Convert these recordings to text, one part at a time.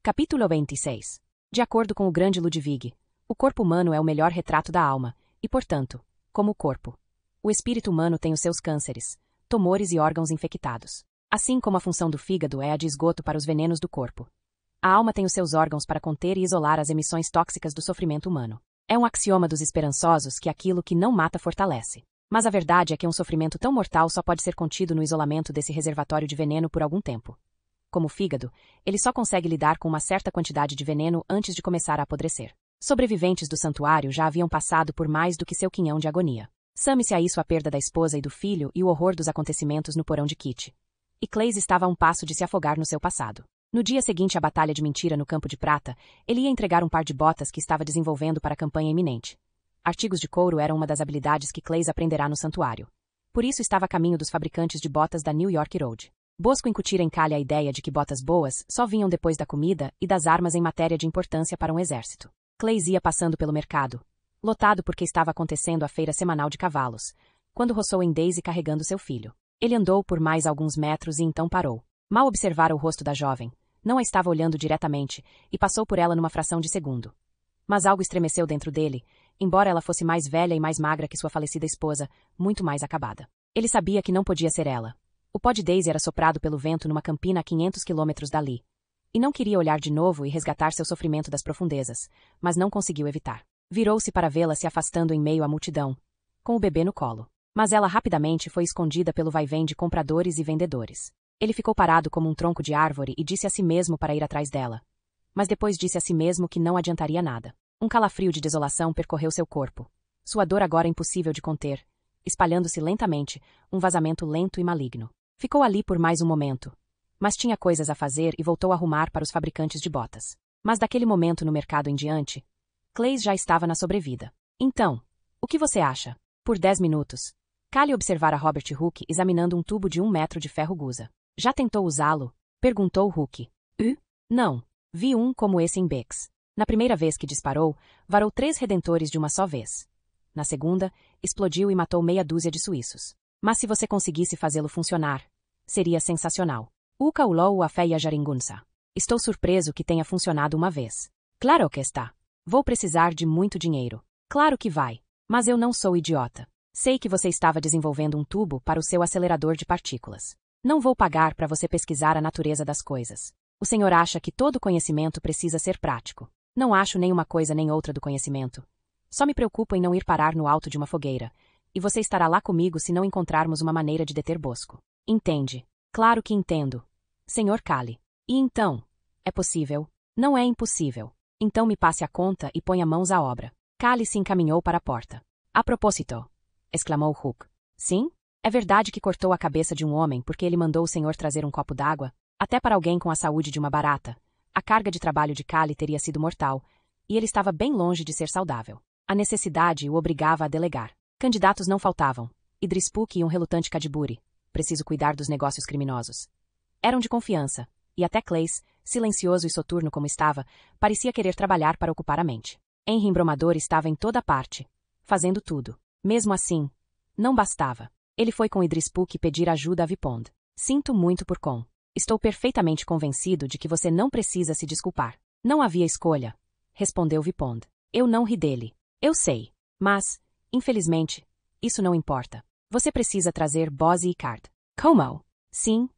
Capítulo 26. De acordo com o grande Ludwig, o corpo humano é o melhor retrato da alma, e portanto, como o corpo, o espírito humano tem os seus cânceres, tumores e órgãos infectados. Assim como a função do fígado é a de esgoto para os venenos do corpo, a alma tem os seus órgãos para conter e isolar as emissões tóxicas do sofrimento humano. É um axioma dos esperançosos que aquilo que não mata fortalece. Mas a verdade é que um sofrimento tão mortal só pode ser contido no isolamento desse reservatório de veneno por algum tempo. Como o fígado, ele só consegue lidar com uma certa quantidade de veneno antes de começar a apodrecer. Sobreviventes do santuário já haviam passado por mais do que seu quinhão de agonia. Some-se a isso a perda da esposa e do filho e o horror dos acontecimentos no porão de Kitty. E Clays estava a um passo de se afogar no seu passado. No dia seguinte à batalha de mentira no Campo de Prata, ele ia entregar um par de botas que estava desenvolvendo para a campanha iminente. Artigos de couro eram uma das habilidades que Clays aprenderá no santuário. Por isso estava a caminho dos fabricantes de botas da New York Road. Bosco incutira em Callie a ideia de que botas boas só vinham depois da comida e das armas em matéria de importância para um exército. Clays ia passando pelo mercado, lotado porque estava acontecendo a feira semanal de cavalos, quando roçou em Daisy carregando seu filho. Ele andou por mais alguns metros e então parou. Mal observara o rosto da jovem, não a estava olhando diretamente, e passou por ela numa fração de segundo. Mas algo estremeceu dentro dele, embora ela fosse mais velha e mais magra que sua falecida esposa, muito mais acabada. Ele sabia que não podia ser ela. O pó de Daisy era soprado pelo vento numa campina a 500 quilômetros dali. E não queria olhar de novo e resgatar seu sofrimento das profundezas, mas não conseguiu evitar. Virou-se para vê-la se afastando em meio à multidão, com o bebê no colo. Mas ela rapidamente foi escondida pelo vai-vém de compradores e vendedores. Ele ficou parado como um tronco de árvore e disse a si mesmo para ir atrás dela. Mas depois disse a si mesmo que não adiantaria nada. Um calafrio de desolação percorreu seu corpo. Sua dor agora impossível de conter, espalhando-se lentamente, um vazamento lento e maligno. Ficou ali por mais um momento. Mas tinha coisas a fazer e voltou a rumar para os fabricantes de botas. Mas daquele momento no mercado em diante, Clays já estava na sobrevida. Então, o que você acha? Por 10 minutos, Callie observara Robert Hooke examinando um tubo de 1 metro de ferro gusa. Já tentou usá-lo? Perguntou Hooke. Não. Vi um como esse em Bex. Na primeira vez que disparou, varou 3 redentores de uma só vez. Na segunda, explodiu e matou meia dúzia de suíços. Mas se você conseguisse fazê-lo funcionar, seria sensacional. Uka ulou a fé e a jaringunsa. Estou surpreso que tenha funcionado uma vez. Claro que está. Vou precisar de muito dinheiro. Claro que vai. Mas eu não sou idiota. Sei que você estava desenvolvendo um tubo para o seu acelerador de partículas. Não vou pagar para você pesquisar a natureza das coisas. O senhor acha que todo conhecimento precisa ser prático. Não acho nem uma coisa nem outra do conhecimento. Só me preocupo em não ir parar no alto de uma fogueira. E você estará lá comigo se não encontrarmos uma maneira de deter Bosco. Entende? Claro que entendo. Senhor Callie. E então? É possível? Não é impossível. Então me passe a conta e ponha mãos à obra. Callie se encaminhou para a porta. A propósito, exclamou Hooke. Sim? É verdade que cortou a cabeça de um homem porque ele mandou o senhor trazer um copo d'água? Até para alguém com a saúde de uma barata. A carga de trabalho de Callie teria sido mortal, e ele estava bem longe de ser saudável. A necessidade o obrigava a delegar. Candidatos não faltavam. Idris Puck e um relutante Kadiburi. Preciso cuidar dos negócios criminosos. Eram de confiança, e até Clays, silencioso e soturno como estava, parecia querer trabalhar para ocupar a mente. Henry Embromador estava em toda parte, fazendo tudo. Mesmo assim, não bastava. Ele foi com Idris Puck pedir ajuda a Vipond. Sinto muito por Com. Estou perfeitamente convencido de que você não precisa se desculpar. Não havia escolha, respondeu Vipond. Eu não ri dele. Eu sei. Mas, infelizmente, isso não importa. Você precisa trazer Bozzy e Card. Como? Sim.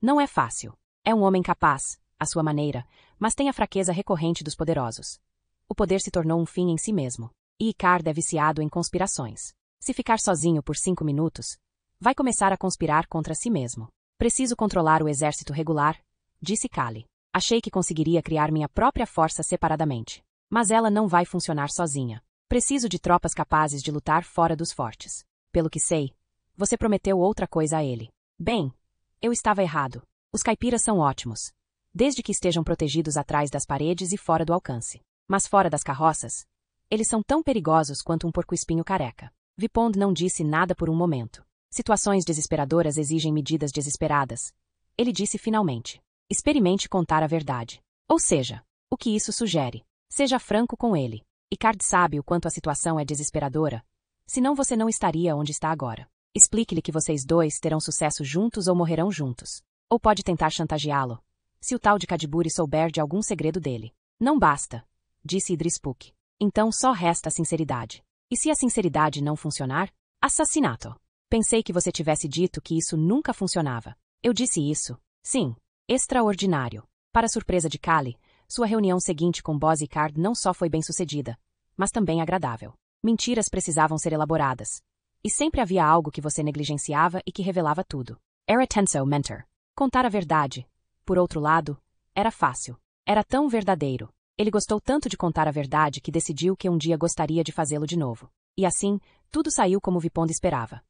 Não é fácil. É um homem capaz, à sua maneira, mas tem a fraqueza recorrente dos poderosos. O poder se tornou um fim em si mesmo. E Icard é viciado em conspirações. Se ficar sozinho por 5 minutos, vai começar a conspirar contra si mesmo. Preciso controlar o exército regular, disse Callie. Achei que conseguiria criar minha própria força separadamente. Mas ela não vai funcionar sozinha. Preciso de tropas capazes de lutar fora dos fortes. Pelo que sei, você prometeu outra coisa a ele. Bem, eu estava errado. Os caipiras são ótimos, desde que estejam protegidos atrás das paredes e fora do alcance. Mas fora das carroças, eles são tão perigosos quanto um porco-espinho careca. Vipond não disse nada por um momento. Situações desesperadoras exigem medidas desesperadas. Ele disse finalmente. Experimente contar a verdade. Ou seja, o que isso sugere? Seja franco com ele. Icard sabe o quanto a situação é desesperadora. Senão você não estaria onde está agora. Explique-lhe que vocês dois terão sucesso juntos ou morrerão juntos. Ou pode tentar chantageá-lo. Se o tal de Kadiburi souber de algum segredo dele. Não basta, disse Idrispuk. Então só resta a sinceridade. E se a sinceridade não funcionar? Assassinato. Pensei que você tivesse dito que isso nunca funcionava. Eu disse isso. Sim. Extraordinário. Para surpresa de Kali, sua reunião seguinte com Boz e Card não só foi bem-sucedida, mas também agradável. Mentiras precisavam ser elaboradas. E sempre havia algo que você negligenciava e que revelava tudo. Era tenso, mentor. Contar a verdade. Por outro lado, era fácil. Era tão verdadeiro. Ele gostou tanto de contar a verdade que decidiu que um dia gostaria de fazê-lo de novo. E assim, tudo saiu como Viponda esperava.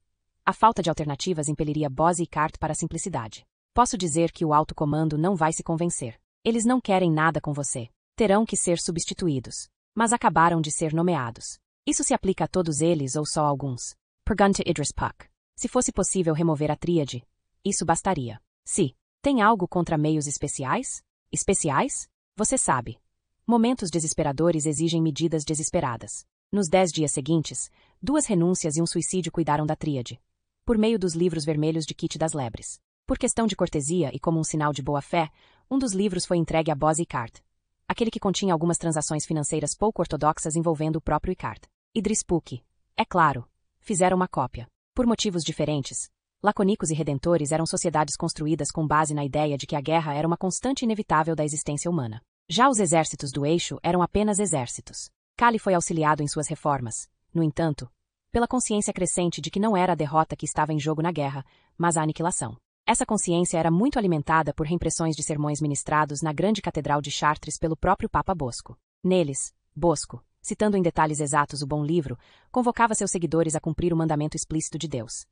A falta de alternativas impeliria Boz e Cart para a simplicidade. Posso dizer que o alto comando não vai se convencer. Eles não querem nada com você. Terão que ser substituídos. Mas acabaram de ser nomeados. Isso se aplica a todos eles ou só a alguns? Pergunta Idrispuk. Se fosse possível remover a tríade, isso bastaria. Se tem algo contra meios especiais? Especiais? Você sabe. Momentos desesperadores exigem medidas desesperadas. Nos 10 dias seguintes, 2 renúncias e um suicídio cuidaram da tríade. Por meio dos livros vermelhos de Kit das Lebres. Por questão de cortesia e como um sinal de boa-fé, um dos livros foi entregue a Boz e Cart. Aquele que continha algumas transações financeiras pouco ortodoxas envolvendo o próprio Icart. Idrispuk. É claro. Fizeram uma cópia. Por motivos diferentes, Laconicos e Redentores eram sociedades construídas com base na ideia de que a guerra era uma constante inevitável da existência humana. Já os exércitos do eixo eram apenas exércitos. Kali foi auxiliado em suas reformas, no entanto, pela consciência crescente de que não era a derrota que estava em jogo na guerra, mas a aniquilação. Essa consciência era muito alimentada por reimpressões de sermões ministrados na grande catedral de Chartres pelo próprio Papa Bosco. Neles, Bosco, citando em detalhes exatos o bom livro, convocava seus seguidores a cumprir o mandamento explícito de Deus.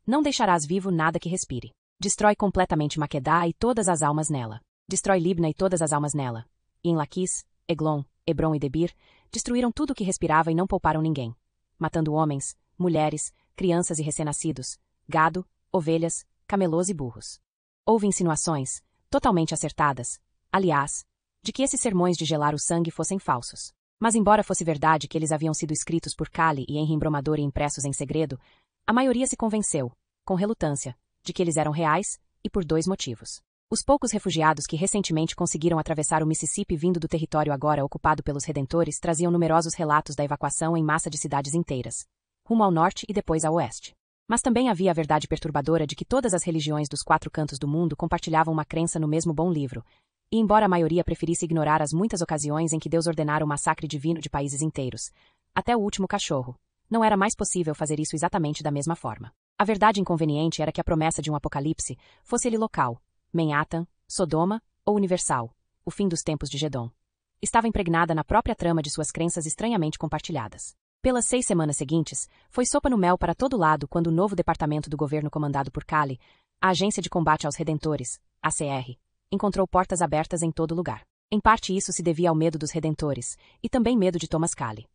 Não deixarás vivo nada que respire. Destrói completamente Maquedá e todas as almas nela. Destrói Libna e todas as almas nela. E em Laquis, Eglon, Hebron e Debir, destruíram tudo o que respirava e não pouparam ninguém. Matando homens, mulheres, crianças e recém-nascidos, gado, ovelhas, camelôs e burros. Houve insinuações, totalmente acertadas, aliás, de que esses sermões de gelar o sangue fossem falsos. Mas embora fosse verdade que eles haviam sido escritos por Kali e Henry Embromador e impressos em segredo, a maioria se convenceu, com relutância, de que eles eram reais, e por 2 motivos. Os poucos refugiados que recentemente conseguiram atravessar o Mississippi vindo do território agora ocupado pelos Redentores traziam numerosos relatos da evacuação em massa de cidades inteiras, rumo ao norte e depois ao oeste. Mas também havia a verdade perturbadora de que todas as religiões dos 4 cantos do mundo compartilhavam uma crença no mesmo bom livro, e embora a maioria preferisse ignorar as muitas ocasiões em que Deus ordenara o massacre divino de países inteiros, até o último cachorro, não era mais possível fazer isso exatamente da mesma forma. A verdade inconveniente era que a promessa de um apocalipse fosse ele local, Manhattan, Sodoma ou universal, o fim dos tempos de Gedon. Estava impregnada na própria trama de suas crenças estranhamente compartilhadas. Pelas 6 semanas seguintes, foi sopa no mel para todo lado quando o novo departamento do governo comandado por Kali, a Agência de Combate aos Redentores, ACR, encontrou portas abertas em todo lugar. Em parte isso se devia ao medo dos Redentores, e também medo de Thomas Kali.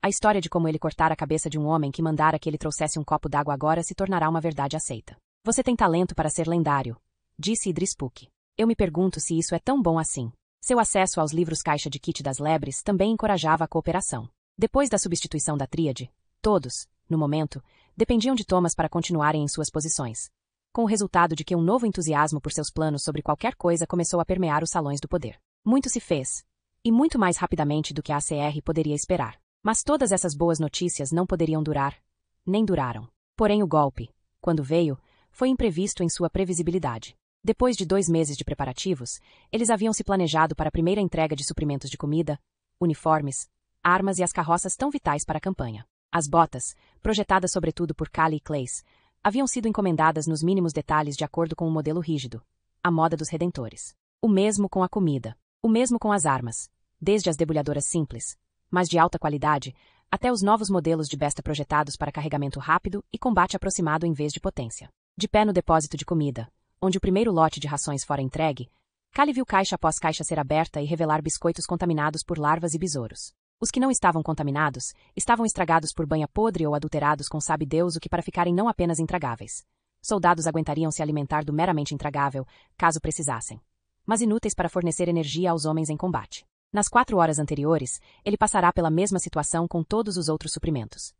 A história de como ele cortara a cabeça de um homem que mandara que ele trouxesse um copo d'água agora se tornará uma verdade aceita. Você tem talento para ser lendário, disse Idrispuk. Eu me pergunto se isso é tão bom assim. Seu acesso aos livros caixa de Kit das Lebres também encorajava a cooperação. Depois da substituição da tríade, todos, no momento, dependiam de Thomas para continuarem em suas posições. Com o resultado de que um novo entusiasmo por seus planos sobre qualquer coisa começou a permear os salões do poder. Muito se fez. E muito mais rapidamente do que a ACR poderia esperar. Mas todas essas boas notícias não poderiam durar. Nem duraram. Porém o golpe, quando veio, foi imprevisto em sua previsibilidade. Depois de 2 meses de preparativos, eles haviam se planejado para a primeira entrega de suprimentos de comida, uniformes, armas e as carroças tão vitais para a campanha. As botas, projetadas sobretudo por Kali e Clays, haviam sido encomendadas nos mínimos detalhes de acordo com um modelo rígido, a moda dos Redentores. O mesmo com a comida, o mesmo com as armas, desde as debulhadoras simples, mas de alta qualidade, até os novos modelos de besta projetados para carregamento rápido e combate aproximado em vez de potência. De pé no depósito de comida, onde o primeiro lote de rações fora entregue, Kali viu caixa após caixa ser aberta e revelar biscoitos contaminados por larvas e besouros. Os que não estavam contaminados, estavam estragados por banha podre ou adulterados com sabe Deus o que para ficarem não apenas intragáveis. Soldados aguentariam se alimentar do meramente intragável, caso precisassem. Mas inúteis para fornecer energia aos homens em combate. Nas 4 horas anteriores, ele passará pela mesma situação com todos os outros suprimentos.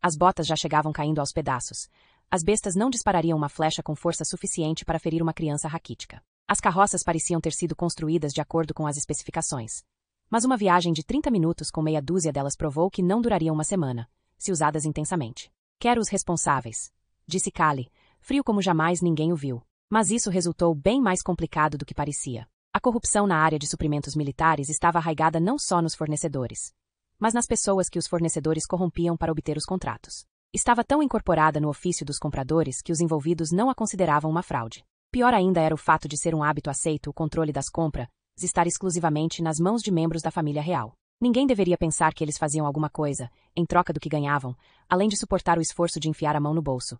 As botas já chegavam caindo aos pedaços. As bestas não disparariam uma flecha com força suficiente para ferir uma criança raquítica. As carroças pareciam ter sido construídas de acordo com as especificações. Mas uma viagem de 30 minutos com meia dúzia delas provou que não durariam uma semana, se usadas intensamente. Quero os responsáveis, disse Callie, frio como jamais ninguém o viu. Mas isso resultou bem mais complicado do que parecia. A corrupção na área de suprimentos militares estava arraigada não só nos fornecedores, mas nas pessoas que os fornecedores corrompiam para obter os contratos. Estava tão incorporada no ofício dos compradores que os envolvidos não a consideravam uma fraude. Pior ainda era o fato de ser um hábito aceito o controle das compras estar exclusivamente nas mãos de membros da família real. Ninguém deveria pensar que eles faziam alguma coisa, em troca do que ganhavam, além de suportar o esforço de enfiar a mão no bolso.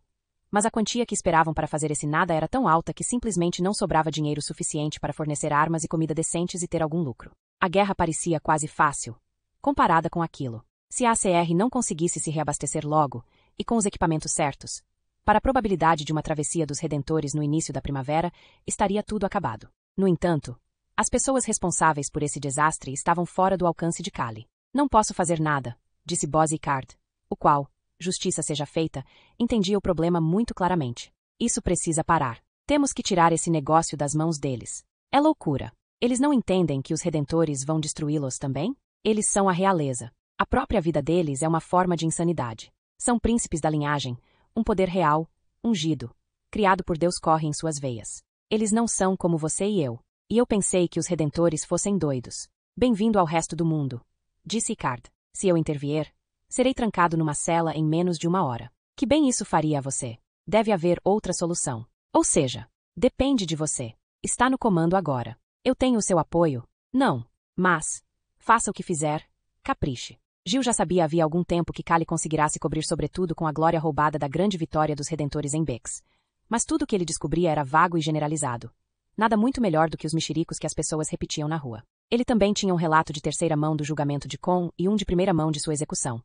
Mas a quantia que esperavam para fazer esse nada era tão alta que simplesmente não sobrava dinheiro suficiente para fornecer armas e comida decentes e ter algum lucro. A guerra parecia quase fácil, comparada com aquilo. Se a ACR não conseguisse se reabastecer logo, e com os equipamentos certos, para a probabilidade de uma travessia dos Redentores no início da primavera, estaria tudo acabado. No entanto, as pessoas responsáveis por esse desastre estavam fora do alcance de Callie. Não posso fazer nada, disse Bozzy Card, o qual, justiça seja feita, entendia o problema muito claramente. Isso precisa parar. Temos que tirar esse negócio das mãos deles. É loucura. Eles não entendem que os Redentores vão destruí-los também? Eles são a realeza. A própria vida deles é uma forma de insanidade. São príncipes da linhagem, um poder real, ungido, criado por Deus corre em suas veias. Eles não são como você e eu. E eu pensei que os Redentores fossem doidos. Bem-vindo ao resto do mundo, disse Icard. Se eu intervier, serei trancado numa cela em menos de uma hora. Que bem isso faria a você? Deve haver outra solução. Ou seja, depende de você. Está no comando agora. Eu tenho o seu apoio? Não. Mas, faça o que fizer, capriche. Gil já sabia havia algum tempo que Callie conseguirá se cobrir sobretudo com a glória roubada da grande vitória dos Redentores em Bex. Mas tudo o que ele descobria era vago e generalizado. Nada muito melhor do que os mexericos que as pessoas repetiam na rua. Ele também tinha um relato de terceira mão do julgamento de Con e um de primeira mão de sua execução.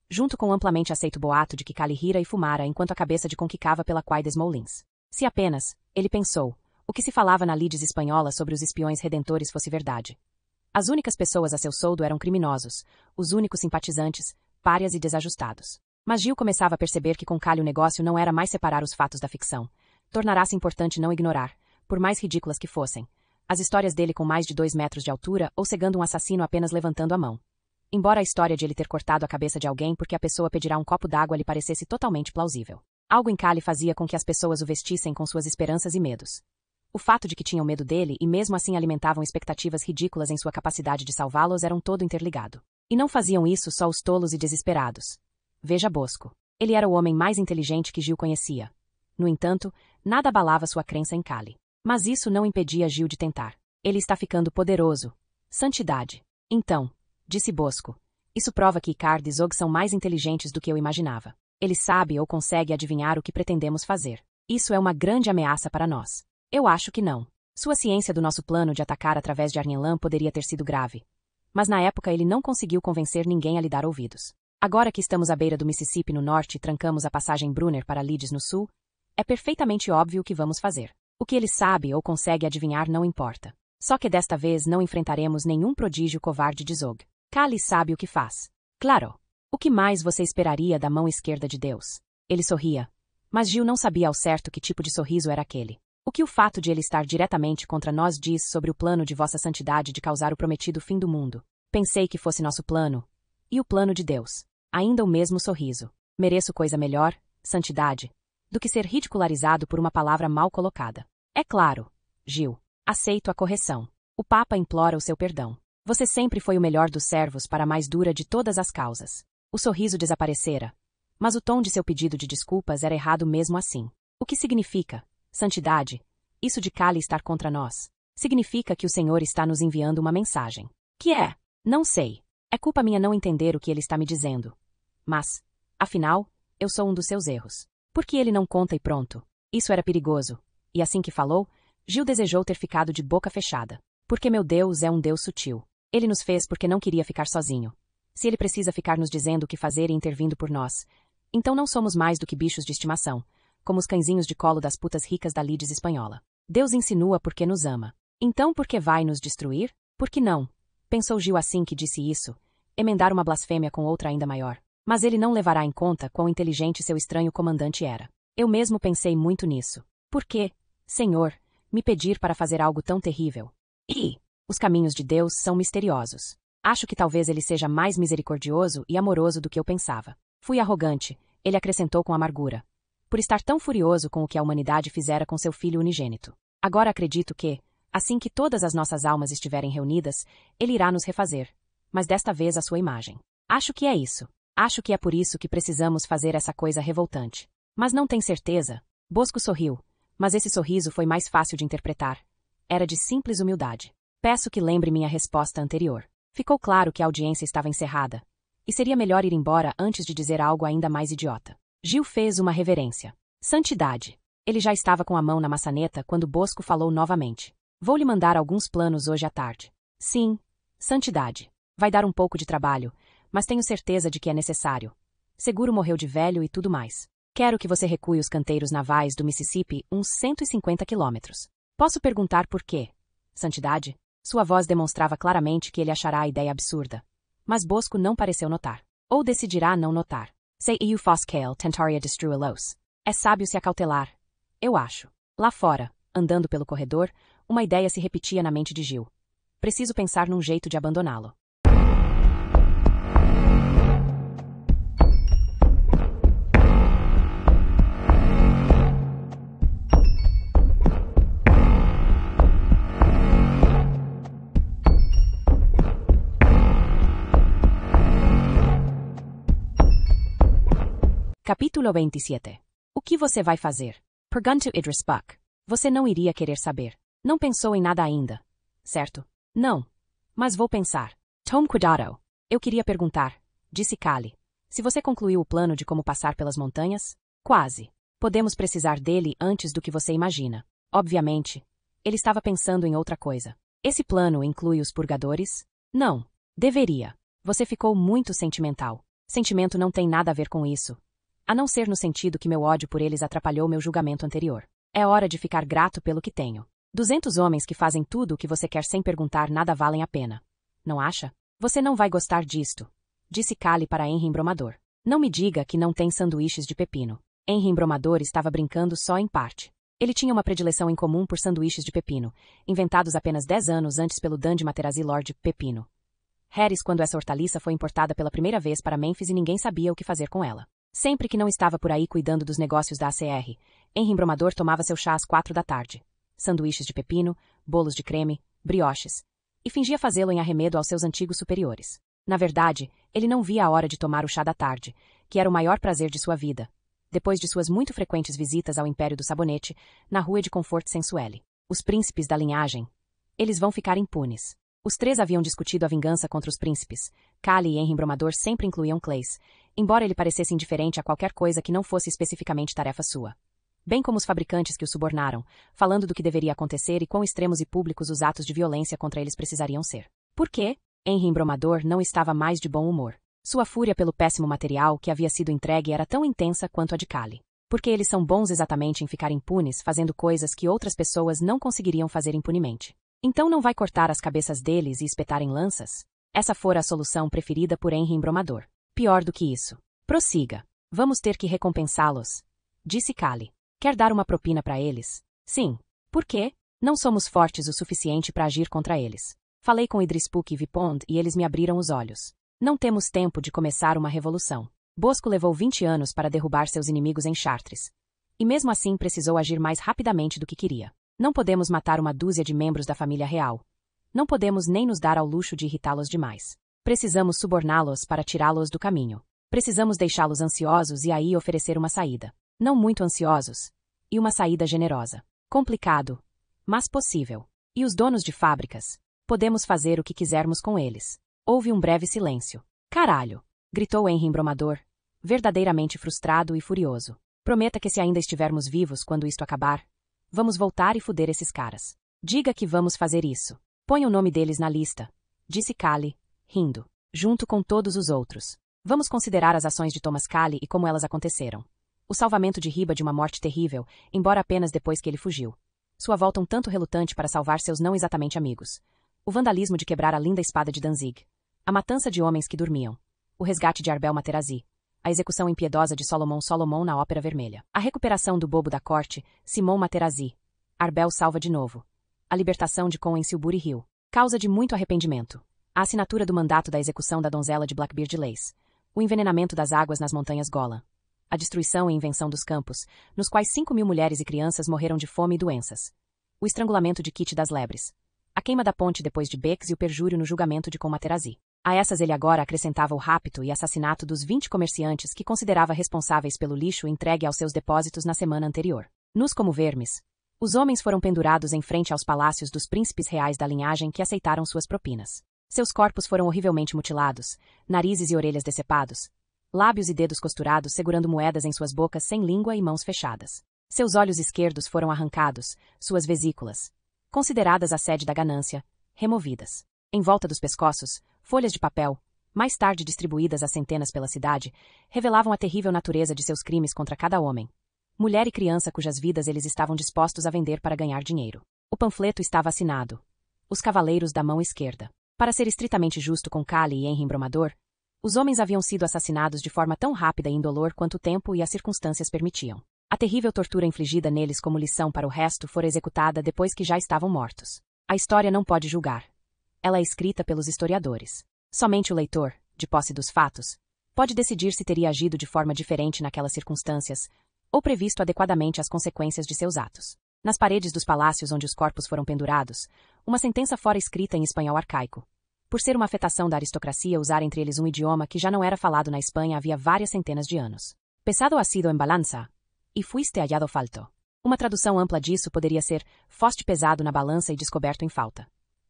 Junto com o amplamente aceito boato de que Callie rira e fumara enquanto a cabeça de Con quicava pela Quai des Moulins. Se apenas, ele pensou, o que se falava na lides espanhola sobre os espiões redentores fosse verdade. As únicas pessoas a seu soldo eram criminosos, os únicos simpatizantes, párias e desajustados. Mas Gil começava a perceber que com Callie o negócio não era mais separar os fatos da ficção. Tornará-se importante não ignorar, por mais ridículas que fossem, as histórias dele com mais de 2 metros de altura ou cegando um assassino apenas levantando a mão. Embora a história de ele ter cortado a cabeça de alguém porque a pessoa pedirá um copo d'água lhe parecesse totalmente plausível. Algo em Callie fazia com que as pessoas o vestissem com suas esperanças e medos. O fato de que tinham medo dele e mesmo assim alimentavam expectativas ridículas em sua capacidade de salvá-los era um todo interligado. E não faziam isso só os tolos e desesperados. Veja Bosco. Ele era o homem mais inteligente que Gil conhecia. No entanto, nada abalava sua crença em Callie. Mas isso não impedia Gil de tentar. Ele está ficando poderoso. Santidade. Então, disse Bosco, isso prova que Icard e Zog são mais inteligentes do que eu imaginava. Ele sabe ou consegue adivinhar o que pretendemos fazer. Isso é uma grande ameaça para nós. Eu acho que não. Sua ciência do nosso plano de atacar através de Arnhelan poderia ter sido grave. Mas na época ele não conseguiu convencer ninguém a lhe dar ouvidos. Agora que estamos à beira do Mississippi no norte e trancamos a passagem Brunner para Leeds no sul, é perfeitamente óbvio o que vamos fazer. O que ele sabe ou consegue adivinhar não importa. Só que desta vez não enfrentaremos nenhum prodígio covarde de Zog. Callie sabe o que faz. Claro. O que mais você esperaria da mão esquerda de Deus? Ele sorria. Mas Gil não sabia ao certo que tipo de sorriso era aquele. O que o fato de ele estar diretamente contra nós diz sobre o plano de Vossa Santidade de causar o prometido fim do mundo? Pensei que fosse nosso plano. E o plano de Deus. Ainda o mesmo sorriso. Mereço coisa melhor, santidade, do que ser ridicularizado por uma palavra mal colocada. É claro, Gil. Aceito a correção. O Papa implora o seu perdão. Você sempre foi o melhor dos servos para a mais dura de todas as causas. O sorriso desaparecera. Mas o tom de seu pedido de desculpas era errado mesmo assim. O que significa, santidade, isso de Callie estar contra nós? Significa que o Senhor está nos enviando uma mensagem. Que é? Não sei. É culpa minha não entender o que ele está me dizendo. Mas, afinal, eu sou um dos seus erros. Por que ele não conta e pronto? Isso era perigoso. E assim que falou, Gil desejou ter ficado de boca fechada. Porque meu Deus é um Deus sutil. Ele nos fez porque não queria ficar sozinho. Se ele precisa ficar nos dizendo o que fazer e intervindo por nós, então não somos mais do que bichos de estimação, como os cãezinhos de colo das putas ricas da lides espanhola. Deus insinua porque nos ama. Então por que vai nos destruir? Por que não? Pensou Gil assim que disse isso, emendar uma blasfêmia com outra ainda maior. Mas ele não levará em conta quão inteligente seu estranho comandante era. Eu mesmo pensei muito nisso. Por que, Senhor, Me pedir para fazer algo tão terrível. Os caminhos de Deus são misteriosos. Acho que talvez ele seja mais misericordioso e amoroso do que eu pensava. Fui arrogante, ele acrescentou com amargura. Por estar tão furioso com o que a humanidade fizera com seu filho unigênito. Agora acredito que, assim que todas as nossas almas estiverem reunidas, ele irá nos refazer. Mas desta vez à sua imagem. Acho que é isso. Acho que é por isso que precisamos fazer essa coisa revoltante. Mas não tem certeza? Bosco sorriu, mas esse sorriso foi mais fácil de interpretar. Era de simples humildade. Peço que lembre minha resposta anterior. Ficou claro que a audiência estava encerrada. E seria melhor ir embora antes de dizer algo ainda mais idiota. Gil fez uma reverência. Santidade. Ele já estava com a mão na maçaneta quando Bosco falou novamente. Vou lhe mandar alguns planos hoje à tarde. Sim, santidade. Vai dar um pouco de trabalho, mas tenho certeza de que é necessário. Seguro morreu de velho e tudo mais. Quero que você recue os canteiros navais do Mississippi uns 150 quilômetros. Posso perguntar por quê? Santidade? Sua voz demonstrava claramente que ele achará a ideia absurda. Mas Bosco não pareceu notar. Ou decidirá não notar. Sei eu foscale tentaria destruí-los. É sábio se acautelar. Eu acho. Lá fora, andando pelo corredor, uma ideia se repetia na mente de Gil. Preciso pensar num jeito de abandoná-lo. Capítulo 27. O que você vai fazer? Perguntou Idris Buck. Você não iria querer saber. Não pensou em nada ainda. Certo? Não. Mas vou pensar. Tome cuidado. Eu queria perguntar, disse Callie. Se você concluiu o plano de como passar pelas montanhas? Quase. Podemos precisar dele antes do que você imagina. Obviamente. Ele estava pensando em outra coisa. Esse plano inclui os purgadores? Não. Deveria. Você ficou muito sentimental. Sentimento não tem nada a ver com isso. A não ser no sentido que meu ódio por eles atrapalhou meu julgamento anterior. É hora de ficar grato pelo que tenho. 200 homens que fazem tudo o que você quer sem perguntar nada valem a pena. Não acha? Você não vai gostar disto, disse Callie para Henry Embromador. Não me diga que não tem sanduíches de pepino. Henry Embromador estava brincando só em parte. Ele tinha uma predileção em comum por sanduíches de pepino, inventados apenas 10 anos antes pelo Dandy Materazzi Lord Pepino. Harris quando essa hortaliça foi importada pela primeira vez para Memphis e ninguém sabia o que fazer com ela. Sempre que não estava por aí cuidando dos negócios da ACR, Henry Embromador tomava seu chá às 4 da tarde. Sanduíches de pepino, bolos de creme, brioches. E fingia fazê-lo em arremedo aos seus antigos superiores. Na verdade, ele não via a hora de tomar o chá da tarde, que era o maior prazer de sua vida, depois de suas muito frequentes visitas ao Império do Sabonete, na rua de Comfort Sensuelle. Os príncipes da linhagem. Eles vão ficar impunes. Os três haviam discutido a vingança contra os príncipes. Callie e Henry Embromador sempre incluíam Clace, embora ele parecesse indiferente a qualquer coisa que não fosse especificamente tarefa sua. Bem como os fabricantes que o subornaram, falando do que deveria acontecer e quão extremos e públicos os atos de violência contra eles precisariam ser. Por quê? Henry Embromador não estava mais de bom humor. Sua fúria pelo péssimo material que havia sido entregue era tão intensa quanto a de Callie. Porque eles são bons exatamente em ficar impunes fazendo coisas que outras pessoas não conseguiriam fazer impunemente. Então não vai cortar as cabeças deles e espetar em lanças? Essa fora a solução preferida por Henry Embromador. Pior do que isso. Prossiga. Vamos ter que recompensá-los, disse Callie. Quer dar uma propina para eles? Sim. Por quê? Não somos fortes o suficiente para agir contra eles. Falei com Idris Buck e Vipond e eles me abriram os olhos. Não temos tempo de começar uma revolução. Bosco levou 20 anos para derrubar seus inimigos em Chartres. E mesmo assim precisou agir mais rapidamente do que queria. Não podemos matar uma dúzia de membros da família real. Não podemos nem nos dar ao luxo de irritá-los demais. Precisamos suborná-los para tirá-los do caminho. Precisamos deixá-los ansiosos e aí oferecer uma saída. Não muito ansiosos. E uma saída generosa. Complicado, mas possível. E os donos de fábricas? Podemos fazer o que quisermos com eles. Houve um breve silêncio. Caralho! Gritou Henry Embromador, verdadeiramente frustrado e furioso. Prometa que se ainda estivermos vivos quando isto acabar, vamos voltar e fuder esses caras. Diga que vamos fazer isso. Põe o nome deles na lista, disse Callie, rindo, junto com todos os outros. Vamos considerar as ações de Thomas Callie e como elas aconteceram. O salvamento de Riba de uma morte terrível, embora apenas depois que ele fugiu. Sua volta um tanto relutante para salvar seus não exatamente amigos. O vandalismo de quebrar a linda espada de Danzig. A matança de homens que dormiam. O resgate de Arbel Materazzi. A execução impiedosa de Solomon na Ópera Vermelha. A recuperação do bobo da corte, Simon Materazzi. Arbel salva de novo. A libertação de Con em Silbury Hill. Causa de muito arrependimento. A assinatura do mandato da execução da donzela de Blackbeard Lace. O envenenamento das águas nas montanhas Golan. A destruição e invenção dos campos, nos quais 5.000 mulheres e crianças morreram de fome e doenças. O estrangulamento de Kit das lebres. A queima da ponte depois de Bex e o perjúrio no julgamento de Conmaterazi. A essas ele agora acrescentava o rapto e assassinato dos 20 comerciantes que considerava responsáveis pelo lixo entregue aos seus depósitos na semana anterior. Nus como vermes, os homens foram pendurados em frente aos palácios dos príncipes reais da linhagem que aceitaram suas propinas. Seus corpos foram horrivelmente mutilados, narizes e orelhas decepados, lábios e dedos costurados segurando moedas em suas bocas sem língua e mãos fechadas. Seus olhos esquerdos foram arrancados, suas vesículas, consideradas a sede da ganância, removidas. Em volta dos pescoços, folhas de papel, mais tarde distribuídas a centenas pela cidade, revelavam a terrível natureza de seus crimes contra cada homem, mulher e criança cujas vidas eles estavam dispostos a vender para ganhar dinheiro. O panfleto estava assinado. Os cavaleiros da mão esquerda. Para ser estritamente justo com Cali e Henry Embromador, os homens haviam sido assassinados de forma tão rápida e indolor quanto o tempo e as circunstâncias permitiam. A terrível tortura infligida neles como lição para o resto fora executada depois que já estavam mortos. A história não pode julgar. Ela é escrita pelos historiadores. Somente o leitor, de posse dos fatos, pode decidir se teria agido de forma diferente naquelas circunstâncias, ou previsto adequadamente as consequências de seus atos. Nas paredes dos palácios onde os corpos foram pendurados, uma sentença fora escrita em espanhol arcaico. Por ser uma afetação da aristocracia usar entre eles um idioma que já não era falado na Espanha havia várias centenas de anos. Pesado ha sido en balança, e fuiste hallado falto. Uma tradução ampla disso poderia ser, foste pesado na balança e descoberto em falta.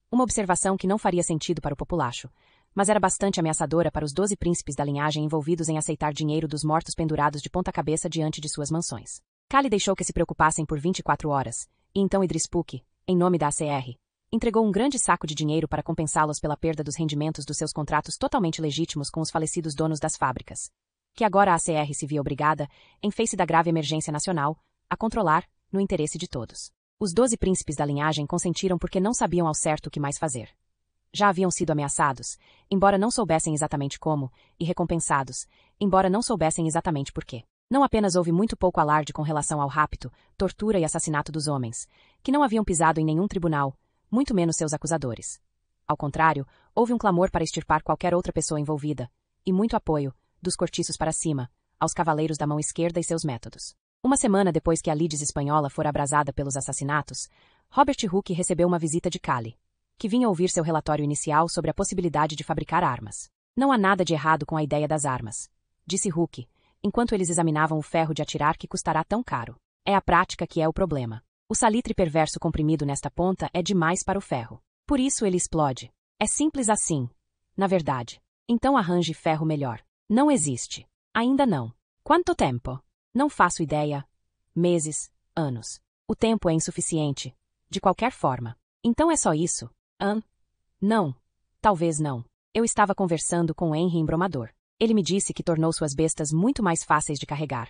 Uma observação que não faria sentido para o populacho, mas era bastante ameaçadora para os 12 príncipes da linhagem envolvidos em aceitar dinheiro dos mortos pendurados de ponta cabeça diante de suas mansões. Cali deixou que se preocupassem por 24 horas, e então Idris Puck, em nome da ACR, entregou um grande saco de dinheiro para compensá-los pela perda dos rendimentos dos seus contratos totalmente legítimos com os falecidos donos das fábricas, que agora a ACR se via obrigada, em face da grave emergência nacional, a controlar, no interesse de todos. Os 12 príncipes da linhagem consentiram porque não sabiam ao certo o que mais fazer. Já haviam sido ameaçados, embora não soubessem exatamente como, e recompensados, embora não soubessem exatamente por quê. Não apenas houve muito pouco alarde com relação ao rapto, tortura e assassinato dos homens, que não haviam pisado em nenhum tribunal, muito menos seus acusadores. Ao contrário, houve um clamor para extirpar qualquer outra pessoa envolvida, e muito apoio, dos cortiços para cima, aos cavaleiros da mão esquerda e seus métodos. Uma semana depois que a lides espanhola fora abrasada pelos assassinatos, Robert Hooke recebeu uma visita de Cali, que vinha ouvir seu relatório inicial sobre a possibilidade de fabricar armas. Não há nada de errado com a ideia das armas, disse Hooke, enquanto eles examinavam o ferro de atirar que custará tão caro. É a prática que é o problema. O salitre perverso comprimido nesta ponta é demais para o ferro. Por isso ele explode. É simples assim. Na verdade. Então arranje ferro melhor. Não existe. Ainda não. Quanto tempo? Não faço ideia. Meses, anos. O tempo é insuficiente. De qualquer forma. Então é só isso? Não. Talvez não. Eu estava conversando com Henry Embromador. Ele me disse que tornou suas bestas muito mais fáceis de carregar.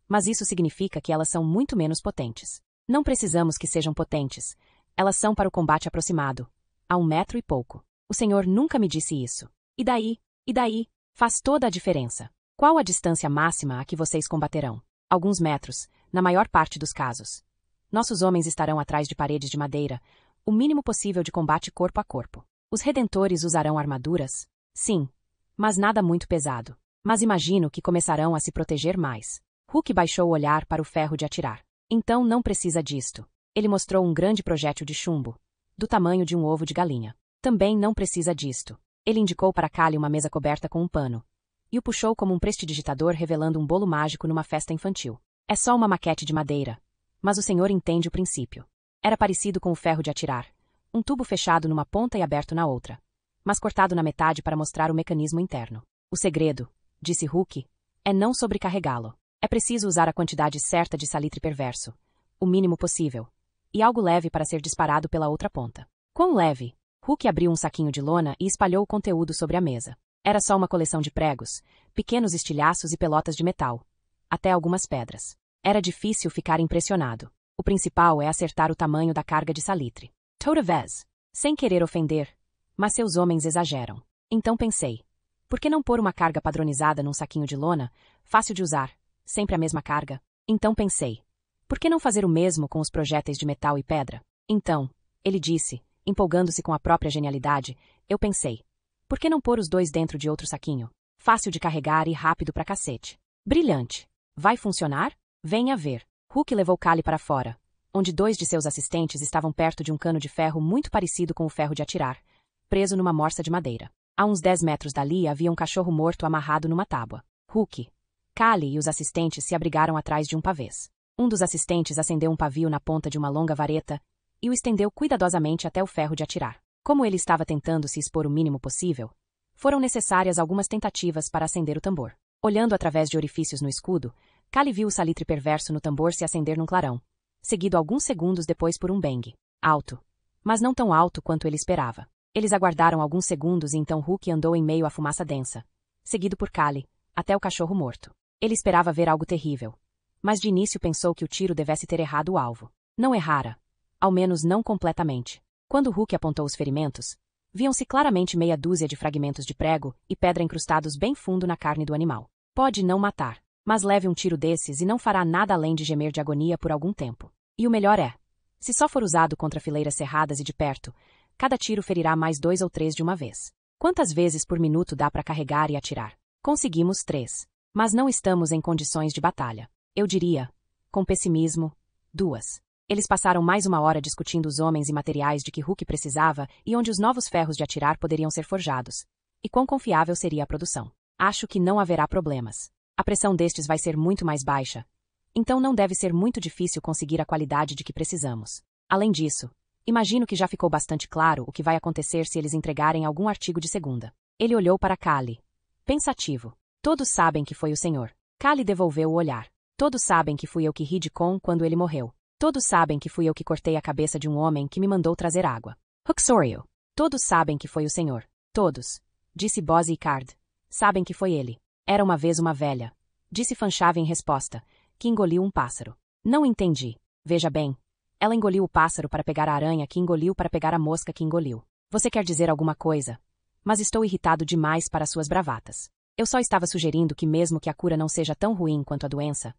Mas isso significa que elas são muito menos potentes. Não precisamos que sejam potentes. Elas são para o combate aproximado. A 1 metro e pouco. O senhor nunca me disse isso. E daí? E daí? Faz toda a diferença. Qual a distância máxima a que vocês combaterão? Alguns metros, na maior parte dos casos. Nossos homens estarão atrás de paredes de madeira, o mínimo possível de combate corpo a corpo. Os redentores usarão armaduras? Sim. Mas nada muito pesado. Mas imagino que começarão a se proteger mais. Hooke baixou o olhar para o ferro de atirar. Então não precisa disto. Ele mostrou um grande projétil de chumbo, do tamanho de um ovo de galinha. Também não precisa disto. Ele indicou para Cali uma mesa coberta com um pano, e o puxou como um prestidigitador revelando um bolo mágico numa festa infantil. É só uma maquete de madeira, mas o senhor entende o princípio. Era parecido com o ferro de atirar, um tubo fechado numa ponta e aberto na outra, mas cortado na metade para mostrar o mecanismo interno. O segredo, disse Hooke, é não sobrecarregá-lo. É preciso usar a quantidade certa de salitre perverso, o mínimo possível, e algo leve para ser disparado pela outra ponta. Quão leve? Hooke abriu um saquinho de lona e espalhou o conteúdo sobre a mesa. Era só uma coleção de pregos, pequenos estilhaços e pelotas de metal, até algumas pedras. Era difícil ficar impressionado. O principal é acertar o tamanho da carga de salitre. Toda vez. Sem querer ofender, mas seus homens exageram. Então pensei, por que não pôr uma carga padronizada num saquinho de lona, fácil de usar, sempre a mesma carga? Então pensei, por Por que não fazer o mesmo com os projéteis de metal e pedra? Então, ele disse, empolgando-se com a própria genialidade, eu pensei. Por que não pôr os dois dentro de outro saquinho? Fácil de carregar e rápido pra cacete. Brilhante. Vai funcionar? Venha ver. Hook levou Callie para fora, onde 2 de seus assistentes estavam perto de um cano de ferro muito parecido com o ferro de atirar, preso numa morsa de madeira. A uns 10 metros dali havia um cachorro morto amarrado numa tábua. Hook, Callie e os assistentes se abrigaram atrás de um pavês. Um dos assistentes acendeu um pavio na ponta de uma longa vareta e o estendeu cuidadosamente até o ferro de atirar. Como ele estava tentando se expor o mínimo possível, foram necessárias algumas tentativas para acender o tambor. Olhando através de orifícios no escudo, Callie viu o salitre perverso no tambor se acender num clarão, seguido alguns segundos depois por um bang. Alto. Mas não tão alto quanto ele esperava. Eles aguardaram alguns segundos e então Hook andou em meio à fumaça densa, seguido por Callie, até o cachorro morto. Ele esperava ver algo terrível, mas de início pensou que o tiro devesse ter errado o alvo. Não errara. Ao menos não completamente. Quando Hook apontou os ferimentos, viam-se claramente meia dúzia de fragmentos de prego e pedra incrustados bem fundo na carne do animal. Pode não matar, mas leve um tiro desses e não fará nada além de gemer de agonia por algum tempo. E o melhor é, se só for usado contra fileiras cerradas e de perto, cada tiro ferirá mais 2 ou 3 de uma vez. Quantas vezes por minuto dá para carregar e atirar? Conseguimos 3. Mas não estamos em condições de batalha. Eu diria, com pessimismo, 2. Eles passaram mais 1 hora discutindo os homens e materiais de que Hook precisava e onde os novos ferros de atirar poderiam ser forjados. E quão confiável seria a produção. Acho que não haverá problemas. A pressão destes vai ser muito mais baixa. Então não deve ser muito difícil conseguir a qualidade de que precisamos. Além disso, imagino que já ficou bastante claro o que vai acontecer se eles entregarem algum artigo de segunda. Ele olhou para Callie. Pensativo. Todos sabem que foi o senhor. Callie devolveu o olhar. Todos sabem que fui eu que ri de Con quando ele morreu. Todos sabem que fui eu que cortei a cabeça de um homem que me mandou trazer água. Huxorio. Todos sabem que foi o senhor. Todos. Disse Bozzy Card. Sabem que foi ele. Era uma vez uma velha. Disse Fanchave em resposta, que engoliu um pássaro. Não entendi. Veja bem. Ela engoliu o pássaro para pegar a aranha que engoliu para pegar a mosca que engoliu. Você quer dizer alguma coisa? Mas estou irritado demais para suas bravatas. Eu só estava sugerindo que mesmo que a cura não seja tão ruim quanto a doença,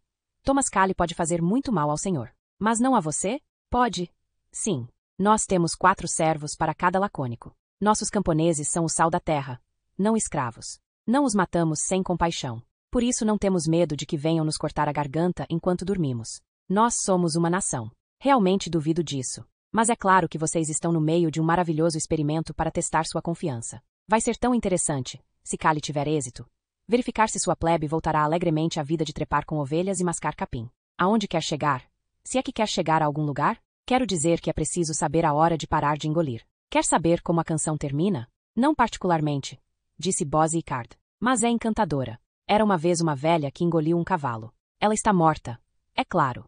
Thomas Callie pode fazer muito mal ao senhor. Mas não a você? Pode. Sim. Nós temos 4 servos para cada lacônico. Nossos camponeses são o sal da terra, não escravos. Não os matamos sem compaixão. Por isso não temos medo de que venham nos cortar a garganta enquanto dormimos. Nós somos uma nação. Realmente duvido disso. Mas é claro que vocês estão no meio de um maravilhoso experimento para testar sua confiança. Vai ser tão interessante, se Callie tiver êxito, verificar se sua plebe voltará alegremente à vida de trepar com ovelhas e mascar capim. Aonde quer chegar? Se é que quer chegar a algum lugar? Quero dizer que é preciso saber a hora de parar de engolir. Quer saber como a canção termina? Não particularmente, disse Bozzy Card. Mas é encantadora. Era uma vez uma velha que engoliu um cavalo. Ela está morta. É claro.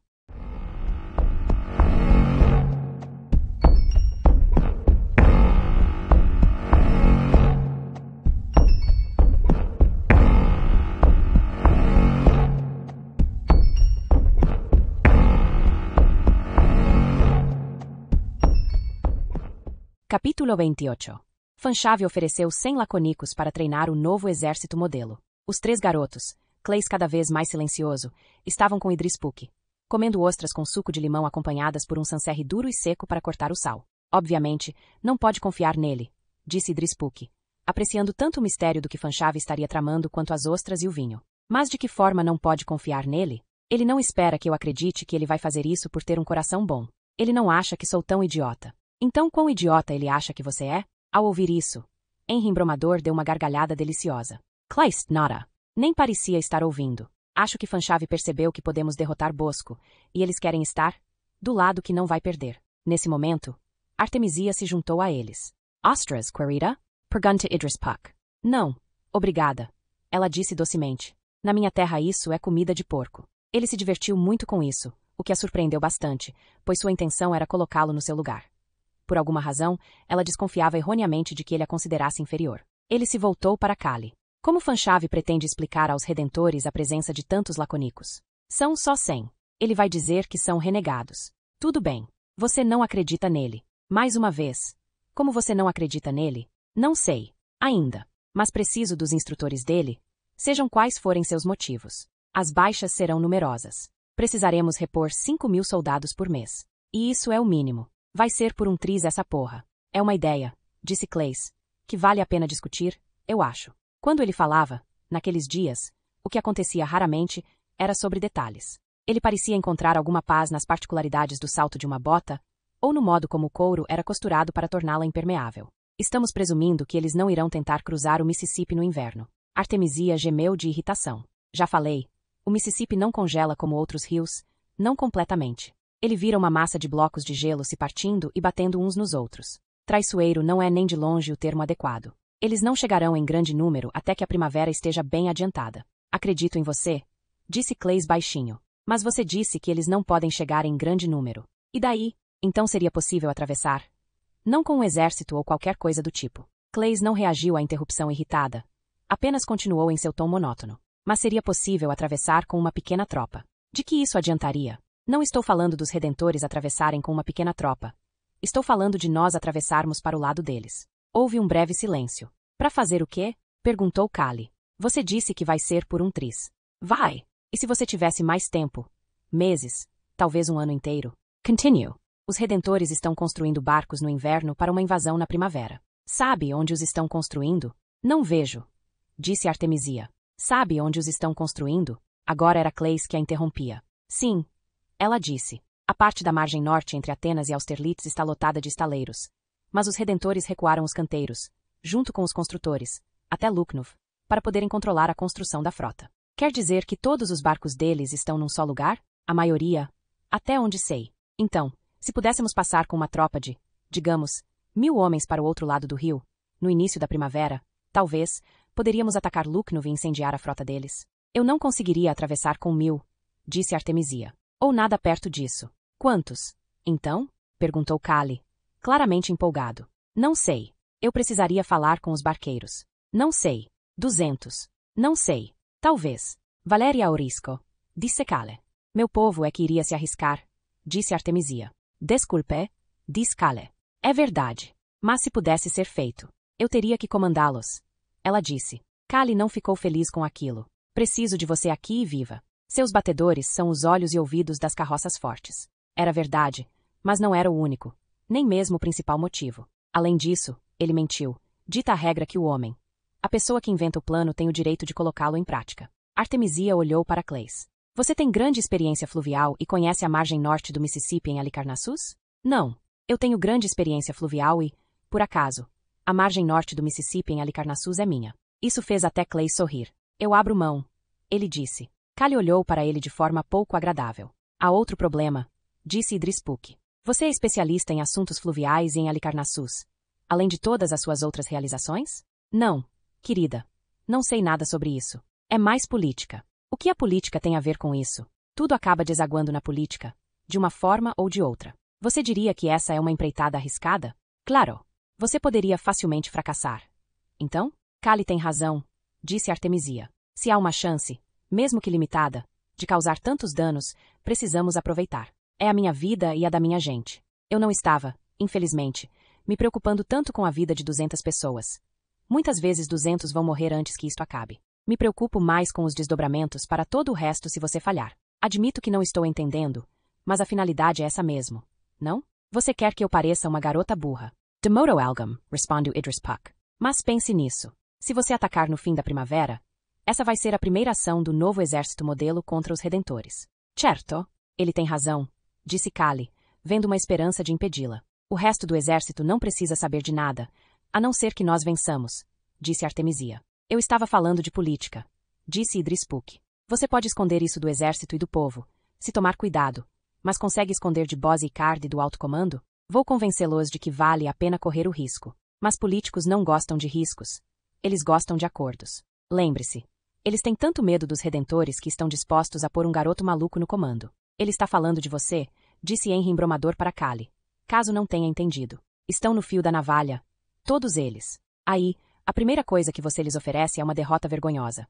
Capítulo 28. Fanchave ofereceu 100 laconicos para treinar o novo exército modelo. Os 3 garotos, Clays cada vez mais silencioso, estavam com Idris Puck, comendo ostras com suco de limão acompanhadas por um sancerre duro e seco para cortar o sal. Obviamente, não pode confiar nele, disse Idris Puck, apreciando tanto o mistério do que Fanchave estaria tramando quanto as ostras e o vinho. Mas de que forma não pode confiar nele? Ele não espera que eu acredite que ele vai fazer isso por ter um coração bom. Ele não acha que sou tão idiota. Então quão idiota ele acha que você é? Ao ouvir isso, Henry Embromador deu uma gargalhada deliciosa. Kleist nada. Nem parecia estar ouvindo. Acho que Fanchave percebeu que podemos derrotar Bosco, e eles querem estar do lado que não vai perder. Nesse momento, Artemisia se juntou a eles. Ostras, Querida? Pergunta Idris Puck. Não, obrigada. Ela disse docemente. Na minha terra isso é comida de porco. Ele se divertiu muito com isso, o que a surpreendeu bastante, pois sua intenção era colocá-lo no seu lugar. Por alguma razão, ela desconfiava erroneamente de que ele a considerasse inferior. Ele se voltou para Callie. Como Fanchave pretende explicar aos redentores a presença de tantos laconicos? São só 100. Ele vai dizer que são renegados. Tudo bem. Você não acredita nele. Mais uma vez. Como você não acredita nele? Não sei. Ainda. Mas preciso dos instrutores dele, sejam quais forem seus motivos. As baixas serão numerosas. Precisaremos repor 5.000 soldados por mês. E isso é o mínimo. Vai ser por um triz essa porra. É uma ideia, disse Claes, que vale a pena discutir, eu acho. Quando ele falava, naqueles dias, o que acontecia raramente era sobre detalhes. Ele parecia encontrar alguma paz nas particularidades do salto de uma bota, ou no modo como o couro era costurado para torná-la impermeável. Estamos presumindo que eles não irão tentar cruzar o Mississippi no inverno. Artemisia gemeu de irritação. Já falei, o Mississippi não congela como outros rios, não completamente. Ele vira uma massa de blocos de gelo se partindo e batendo uns nos outros. Traiçoeiro não é nem de longe o termo adequado. Eles não chegarão em grande número até que a primavera esteja bem adiantada. Acredito em você, disse Claes baixinho. Mas você disse que eles não podem chegar em grande número. E daí? Então seria possível atravessar? Não com um exército ou qualquer coisa do tipo. Claes não reagiu à interrupção irritada. Apenas continuou em seu tom monótono. Mas seria possível atravessar com uma pequena tropa. De que isso adiantaria? Não estou falando dos redentores atravessarem com uma pequena tropa. Estou falando de nós atravessarmos para o lado deles. Houve um breve silêncio. Para fazer o quê? Perguntou Kali. Você disse que vai ser por um triz. Vai! E se você tivesse mais tempo? Meses, talvez um ano inteiro. Continue. Os redentores estão construindo barcos no inverno para uma invasão na primavera. Sabe onde os estão construindo? Não vejo, disse Artemisia. Sabe onde os estão construindo? Agora era Claes que a interrompia. Sim, ela disse. A parte da margem norte entre Atenas e Austerlitz está lotada de estaleiros. Mas os redentores recuaram os canteiros, junto com os construtores, até Lucknow, para poderem controlar a construção da frota. Quer dizer que todos os barcos deles estão num só lugar? A maioria? Até onde sei. Então, se pudéssemos passar com uma tropa de, digamos, 1.000 homens para o outro lado do rio, no início da primavera, talvez, poderíamos atacar Lucknow e incendiar a frota deles. Eu não conseguiria atravessar com 1.000, disse Artemisia. Ou nada perto disso. Quantos? Então? Perguntou Kali, claramente empolgado. Não sei. Eu precisaria falar com os barqueiros. Não sei. 200. Não sei. Talvez. Valeria Aurisco, disse Kale. Meu povo é que iria se arriscar, disse Artemisia. Desculpe, disse Kale. É verdade. Mas se pudesse ser feito, eu teria que comandá-los. Ela disse. Kali não ficou feliz com aquilo. Preciso de você aqui e viva. Seus batedores são os olhos e ouvidos das carroças fortes. Era verdade, mas não era o único, nem mesmo o principal motivo. Além disso, ele mentiu. Dita a regra que o homem, a pessoa que inventa o plano, tem o direito de colocá-lo em prática. Artemisia olhou para Claes. Você tem grande experiência fluvial e conhece a margem norte do Mississippi em Halicarnassus? Não. Eu tenho grande experiência fluvial e, por acaso, a margem norte do Mississippi em Halicarnassus é minha. Isso fez até Claes sorrir. Eu abro mão, ele disse. Kali olhou para ele de forma pouco agradável. Há outro problema, disse Idrispuk. Você é especialista em assuntos fluviais e em Halicarnassus, além de todas as suas outras realizações? Não, querida. Não sei nada sobre isso. É mais política. O que a política tem a ver com isso? Tudo acaba desaguando na política, de uma forma ou de outra. Você diria que essa é uma empreitada arriscada? Claro. Você poderia facilmente fracassar. Então? Kali tem razão, disse Artemisia. Se há uma chance, mesmo que limitada, de causar tantos danos, precisamos aproveitar. É a minha vida e a da minha gente. Eu não estava, infelizmente, me preocupando tanto com a vida de 200 pessoas. Muitas vezes 200 vão morrer antes que isto acabe. Me preocupo mais com os desdobramentos para todo o resto se você falhar. Admito que não estou entendendo, mas a finalidade é essa mesmo, não? Você quer que eu pareça uma garota burra. Demodo Algam, respondeu Idrispuk. Mas pense nisso. Se você atacar no fim da primavera, essa vai ser a primeira ação do novo exército modelo contra os redentores. Certo, ele tem razão, disse Kali, vendo uma esperança de impedi-la. O resto do exército não precisa saber de nada, a não ser que nós vençamos, disse Artemisia. Eu estava falando de política, disse Idrispuk. Você pode esconder isso do exército e do povo, se tomar cuidado, mas consegue esconder de Bose e Card do alto comando? Vou convencê-los de que vale a pena correr o risco. Mas políticos não gostam de riscos. Eles gostam de acordos. Lembre-se. Eles têm tanto medo dos redentores que estão dispostos a pôr um garoto maluco no comando. Ele está falando de você, disse Henry embromador para Kali. Caso não tenha entendido. Estão no fio da navalha. Todos eles. Aí, a primeira coisa que você lhes oferece é uma derrota vergonhosa.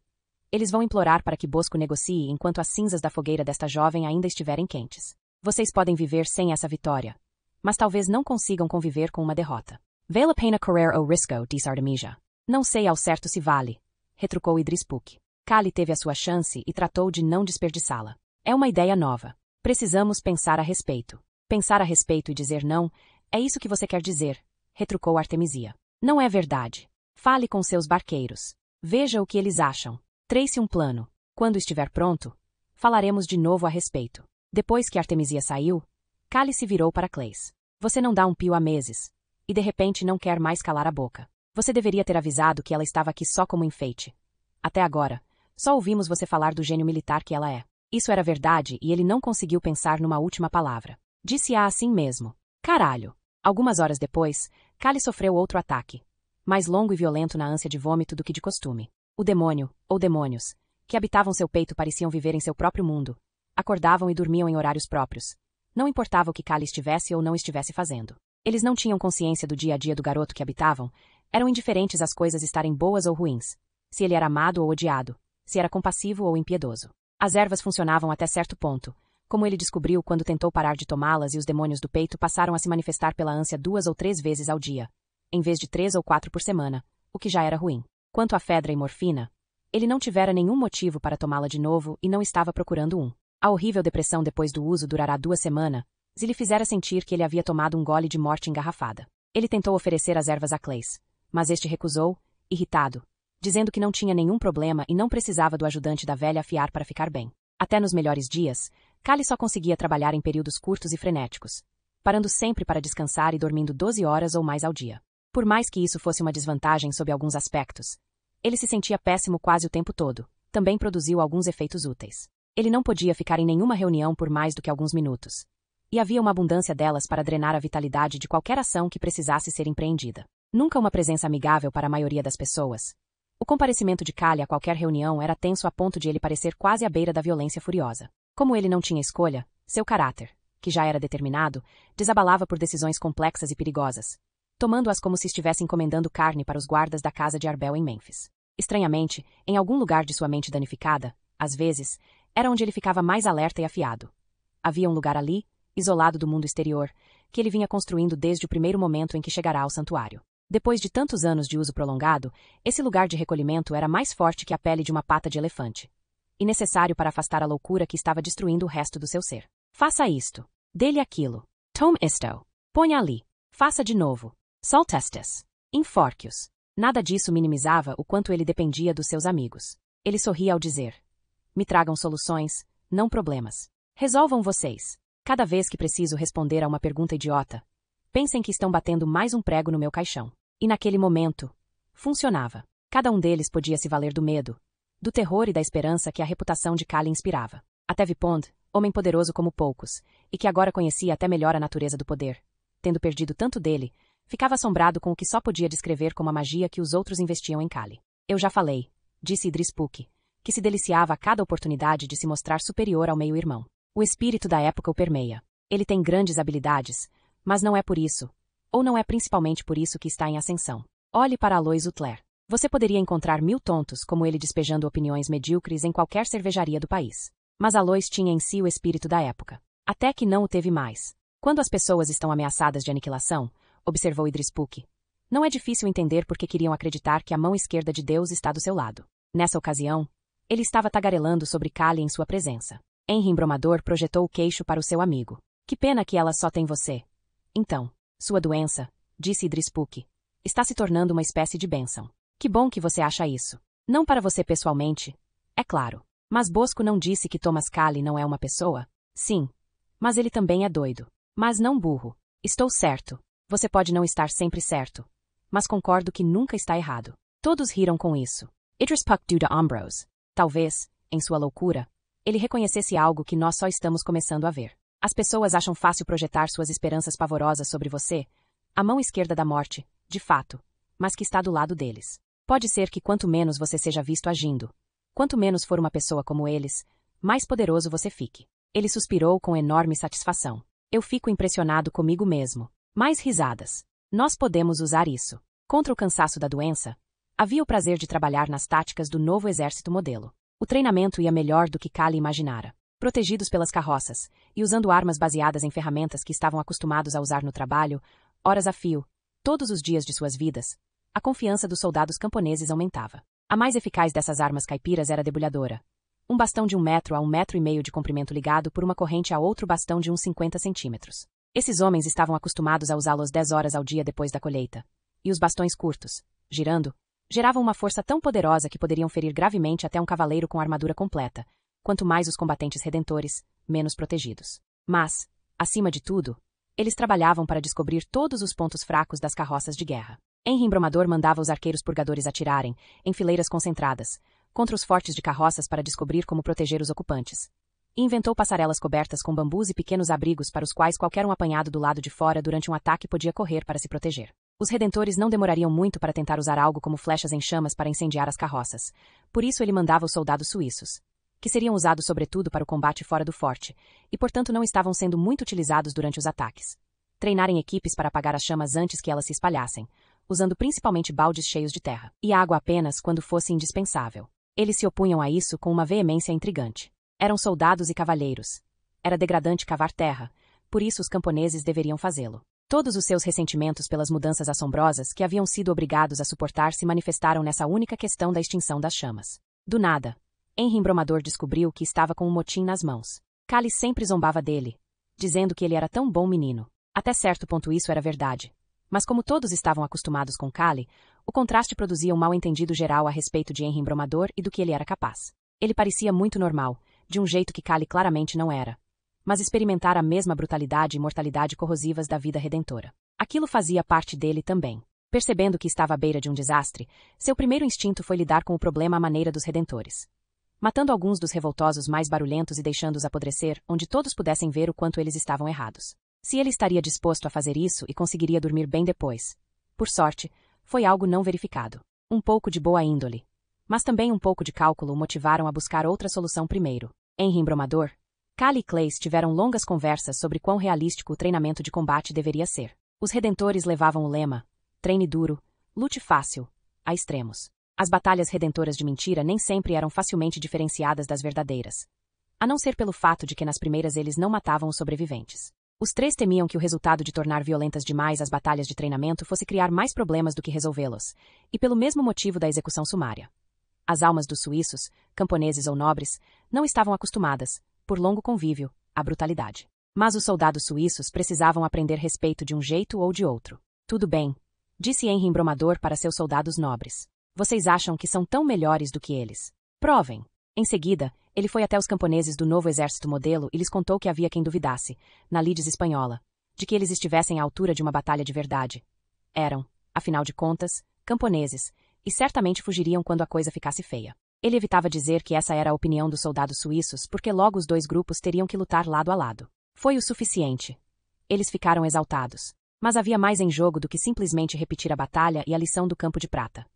Eles vão implorar para que Bosco negocie enquanto as cinzas da fogueira desta jovem ainda estiverem quentes. Vocês podem viver sem essa vitória, mas talvez não consigam conviver com uma derrota. Vale a pena correr o risco, disse Artemisia. Não sei ao certo se vale, retrucou Idrispuk. Kali teve a sua chance e tratou de não desperdiçá-la. É uma ideia nova. Precisamos pensar a respeito. Pensar a respeito e dizer não, é isso que você quer dizer, retrucou Artemisia. Não é verdade. Fale com seus barqueiros. Veja o que eles acham. Trace um plano. Quando estiver pronto, falaremos de novo a respeito. Depois que Artemisia saiu, Callie se virou para Claes. Você não dá um pio há meses. E de repente não quer mais calar a boca. Você deveria ter avisado que ela estava aqui só como enfeite. Até agora, só ouvimos você falar do gênio militar que ela é. Isso era verdade e ele não conseguiu pensar numa última palavra. Disse-a assim mesmo. Caralho. Algumas horas depois, Callie sofreu outro ataque. Mais longo e violento na ânsia de vômito do que de costume. O demônio, ou demônios, que habitavam seu peito pareciam viver em seu próprio mundo. Acordavam e dormiam em horários próprios. Não importava o que Callie estivesse ou não estivesse fazendo. Eles não tinham consciência do dia a dia do garoto que habitavam, eram indiferentes às coisas estarem boas ou ruins, se ele era amado ou odiado, se era compassivo ou impiedoso. As ervas funcionavam até certo ponto, como ele descobriu quando tentou parar de tomá-las e os demônios do peito passaram a se manifestar pela ânsia 2 ou 3 vezes ao dia, em vez de 3 ou 4 por semana, o que já era ruim. Quanto à fedra e morfina, ele não tivera nenhum motivo para tomá-la de novo e não estava procurando um. A horrível depressão depois do uso durará 2 semanas, e lhe fizera sentir que ele havia tomado um gole de morte engarrafada. Ele tentou oferecer as ervas a Claes, mas este recusou, irritado, dizendo que não tinha nenhum problema e não precisava do ajudante da velha afiar para ficar bem. Até nos melhores dias, Callie só conseguia trabalhar em períodos curtos e frenéticos, parando sempre para descansar e dormindo 12 horas ou mais ao dia. Por mais que isso fosse uma desvantagem sob alguns aspectos, ele se sentia péssimo quase o tempo todo. Também produziu alguns efeitos úteis. Ele não podia ficar em nenhuma reunião por mais do que alguns minutos. E havia uma abundância delas para drenar a vitalidade de qualquer ação que precisasse ser empreendida. Nunca uma presença amigável para a maioria das pessoas. O comparecimento de Callie a qualquer reunião era tenso a ponto de ele parecer quase à beira da violência furiosa. Como ele não tinha escolha, seu caráter, que já era determinado, desabalava por decisões complexas e perigosas, tomando-as como se estivesse encomendando carne para os guardas da casa de Arbel em Mênfis. Estranhamente, em algum lugar de sua mente danificada, às vezes, era onde ele ficava mais alerta e afiado. Havia um lugar ali, isolado do mundo exterior, que ele vinha construindo desde o primeiro momento em que chegará ao santuário. Depois de tantos anos de uso prolongado, esse lugar de recolhimento era mais forte que a pele de uma pata de elefante. E necessário para afastar a loucura que estava destruindo o resto do seu ser. Faça isto. Dê-lhe aquilo. Tome isto. Ponha ali. Faça de novo. Solte estes. Enforque-os. Nada disso minimizava o quanto ele dependia dos seus amigos. Ele sorria ao dizer: me tragam soluções, não problemas. Resolvam vocês. Cada vez que preciso responder a uma pergunta idiota, pensem que estão batendo mais um prego no meu caixão. E naquele momento, funcionava. Cada um deles podia se valer do medo, do terror e da esperança que a reputação de Callie inspirava. Até Vipond, homem poderoso como poucos, e que agora conhecia até melhor a natureza do poder, tendo perdido tanto dele, ficava assombrado com o que só podia descrever como a magia que os outros investiam em Callie. Eu já falei, disse Idris Puck, que se deliciava a cada oportunidade de se mostrar superior ao meio-irmão. O espírito da época o permeia. Ele tem grandes habilidades, mas não é por isso, ou não é principalmente por isso que está em ascensão. Olhe para Alois Utler. Você poderia encontrar 1000 tontos como ele despejando opiniões medíocres em qualquer cervejaria do país. Mas Alois tinha em si o espírito da época. Até que não o teve mais. Quando as pessoas estão ameaçadas de aniquilação, observou Idris Puck, não é difícil entender por que queriam acreditar que a mão esquerda de Deus está do seu lado. Nessa ocasião, ele estava tagarelando sobre Callie em sua presença. Henry Embromador projetou o queixo para o seu amigo. Que pena que ela só tem você. Então, sua doença, disse Idris Puck, está se tornando uma espécie de bênção. Que bom que você acha isso. Não para você pessoalmente, é claro. Mas Bosco não disse que Thomas Callie não é uma pessoa? Sim. Mas ele também é doido. Mas não burro. Estou certo. Você pode não estar sempre certo. Mas concordo que nunca está errado. Todos riram com isso. Idris Puck deu a Ambrose. Talvez, em sua loucura, ele reconhecesse algo que nós só estamos começando a ver. As pessoas acham fácil projetar suas esperanças pavorosas sobre você, a mão esquerda da morte, de fato, mas que está do lado deles. Pode ser que quanto menos você seja visto agindo, quanto menos for uma pessoa como eles, mais poderoso você fique. Ele suspirou com enorme satisfação. Eu fico impressionado comigo mesmo. Mais risadas. Nós podemos usar isso. Contra o cansaço da doença, havia o prazer de trabalhar nas táticas do novo exército modelo. O treinamento ia melhor do que Callie imaginara. Protegidos pelas carroças, e usando armas baseadas em ferramentas que estavam acostumados a usar no trabalho, horas a fio, todos os dias de suas vidas, a confiança dos soldados camponeses aumentava. A mais eficaz dessas armas caipiras era a debulhadora, Um bastão de 1 metro a 1,5 metros de comprimento ligado por uma corrente a outro bastão de uns 50 centímetros. Esses homens estavam acostumados a usá-los 10 horas ao dia depois da colheita. E os bastões curtos, girando, geravam uma força tão poderosa que poderiam ferir gravemente até um cavaleiro com armadura completa, quanto mais os combatentes redentores, menos protegidos. Mas, acima de tudo, eles trabalhavam para descobrir todos os pontos fracos das carroças de guerra. Henry Embromador mandava os arqueiros purgadores atirarem, em fileiras concentradas, contra os fortes de carroças para descobrir como proteger os ocupantes. E inventou passarelas cobertas com bambus e pequenos abrigos para os quais qualquer um apanhado do lado de fora durante um ataque podia correr para se proteger. Os redentores não demorariam muito para tentar usar algo como flechas em chamas para incendiar as carroças. Por isso ele mandava os soldados suíços, que seriam usados sobretudo para o combate fora do forte, e portanto não estavam sendo muito utilizados durante os ataques. Treinarem equipes para apagar as chamas antes que elas se espalhassem, usando principalmente baldes cheios de terra, e água apenas quando fosse indispensável. Eles se opunham a isso com uma veemência intrigante. Eram soldados e cavalheiros. Era degradante cavar terra, por isso os camponeses deveriam fazê-lo. Todos os seus ressentimentos pelas mudanças assombrosas que haviam sido obrigados a suportar se manifestaram nessa única questão da extinção das chamas. Do nada, Henry Embromador descobriu que estava com um motim nas mãos. Cali sempre zombava dele, dizendo que ele era tão bom menino. Até certo ponto isso era verdade. Mas como todos estavam acostumados com Cali, o contraste produzia um mal-entendido geral a respeito de Henry Embromador e do que ele era capaz. Ele parecia muito normal, de um jeito que Cali claramente não era. Mas experimentar a mesma brutalidade e mortalidade corrosivas da vida redentora. Aquilo fazia parte dele também. Percebendo que estava à beira de um desastre, seu primeiro instinto foi lidar com o problema à maneira dos redentores. Matando alguns dos revoltosos mais barulhentos e deixando-os apodrecer, onde todos pudessem ver o quanto eles estavam errados. Se ele estaria disposto a fazer isso e conseguiria dormir bem depois. Por sorte, foi algo não verificado. Um pouco de boa índole. Mas também um pouco de cálculo o motivaram a buscar outra solução primeiro. Henry Embromador, Cali e Clays tiveram longas conversas sobre quão realístico o treinamento de combate deveria ser. Os redentores levavam o lema, treine duro, lute fácil, a extremos. As batalhas redentoras de mentira nem sempre eram facilmente diferenciadas das verdadeiras. A não ser pelo fato de que nas primeiras eles não matavam os sobreviventes. Os três temiam que o resultado de tornar violentas demais as batalhas de treinamento fosse criar mais problemas do que resolvê-los, e pelo mesmo motivo da execução sumária. As almas dos suíços, camponeses ou nobres, não estavam acostumadas, por longo convívio, à brutalidade. Mas os soldados suíços precisavam aprender respeito de um jeito ou de outro. Tudo bem, disse Henry Embromador para seus soldados nobres. Vocês acham que são tão melhores do que eles? Provem. Em seguida, ele foi até os camponeses do novo exército modelo e lhes contou que havia quem duvidasse, na lides espanhola, de que eles estivessem à altura de uma batalha de verdade. Eram, afinal de contas, camponeses, e certamente fugiriam quando a coisa ficasse feia. Ele evitava dizer que essa era a opinião dos soldados suíços porque logo os dois grupos teriam que lutar lado a lado. Foi o suficiente. Eles ficaram exaltados. Mas havia mais em jogo do que simplesmente repetir a batalha e a lição do campo de prata.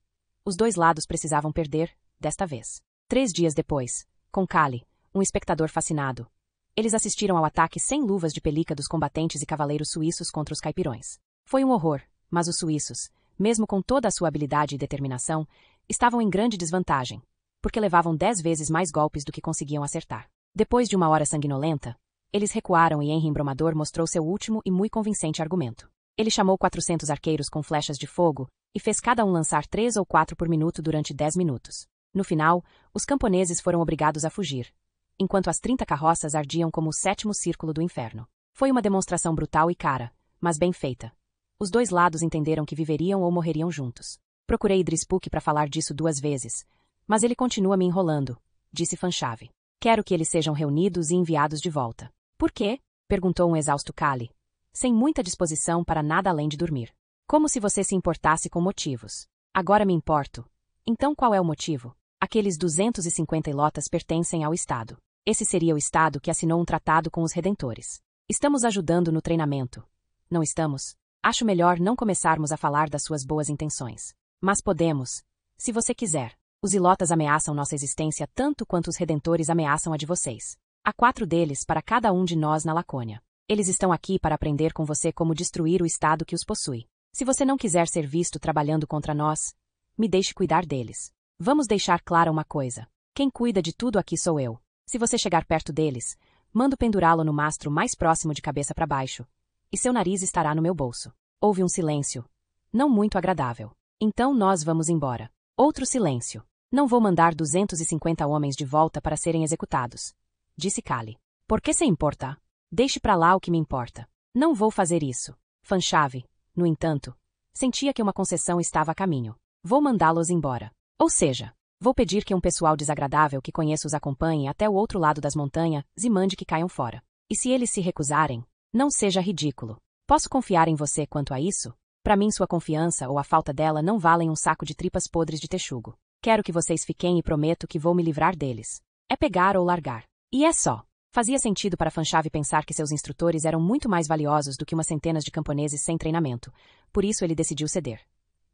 Os dois lados precisavam perder, desta vez. 3 dias depois, com Cali, um espectador fascinado, eles assistiram ao ataque sem luvas de pelica dos combatentes e cavaleiros suíços contra os caipirões. Foi um horror, mas os suíços, mesmo com toda a sua habilidade e determinação, estavam em grande desvantagem, porque levavam 10 vezes mais golpes do que conseguiam acertar. Depois de uma hora sanguinolenta, eles recuaram e Henry Embromador mostrou seu último e muito convincente argumento. Ele chamou 400 arqueiros com flechas de fogo e fez cada um lançar 3 ou 4 por minuto durante 10 minutos. No final, os camponeses foram obrigados a fugir, enquanto as 30 carroças ardiam como o 7º círculo do inferno. Foi uma demonstração brutal e cara, mas bem feita. Os dois lados entenderam que viveriam ou morreriam juntos. Procurei Idris Puck para falar disso 2 vezes, mas ele continua me enrolando, disse Fanchave. Quero que eles sejam reunidos e enviados de volta. Por quê? Perguntou um exausto Cali, sem muita disposição para nada além de dormir. Como se você se importasse com motivos. Agora me importo. Então qual é o motivo? Aqueles 250 ilotas pertencem ao Estado. Esse seria o Estado que assinou um tratado com os redentores. Estamos ajudando no treinamento. Não estamos? Acho melhor não começarmos a falar das suas boas intenções. Mas podemos, se você quiser. Os ilotas ameaçam nossa existência tanto quanto os redentores ameaçam a de vocês. Há 4 deles para cada um de nós na Lacônia. Eles estão aqui para aprender com você como destruir o Estado que os possui. Se você não quiser ser visto trabalhando contra nós, me deixe cuidar deles. Vamos deixar clara uma coisa. Quem cuida de tudo aqui sou eu. Se você chegar perto deles, mando pendurá-lo no mastro mais próximo de cabeça para baixo, e seu nariz estará no meu bolso. Houve um silêncio. Não muito agradável. Então nós vamos embora. Outro silêncio. Não vou mandar 250 homens de volta para serem executados, disse Kali. Por que se importa? Deixe pra lá o que me importa. Não vou fazer isso. Fanchave, no entanto, sentia que uma concessão estava a caminho. Vou mandá-los embora. Ou seja, vou pedir que um pessoal desagradável que conheço os acompanhe até o outro lado das montanhas e mande que caiam fora. E se eles se recusarem, não seja ridículo. Posso confiar em você quanto a isso? Para mim sua confiança ou a falta dela não valem um saco de tripas podres de texugo. Quero que vocês fiquem e prometo que vou me livrar deles. É pegar ou largar. E é só. Fazia sentido para Fanchave pensar que seus instrutores eram muito mais valiosos do que umas centenas de camponeses sem treinamento, por isso ele decidiu ceder.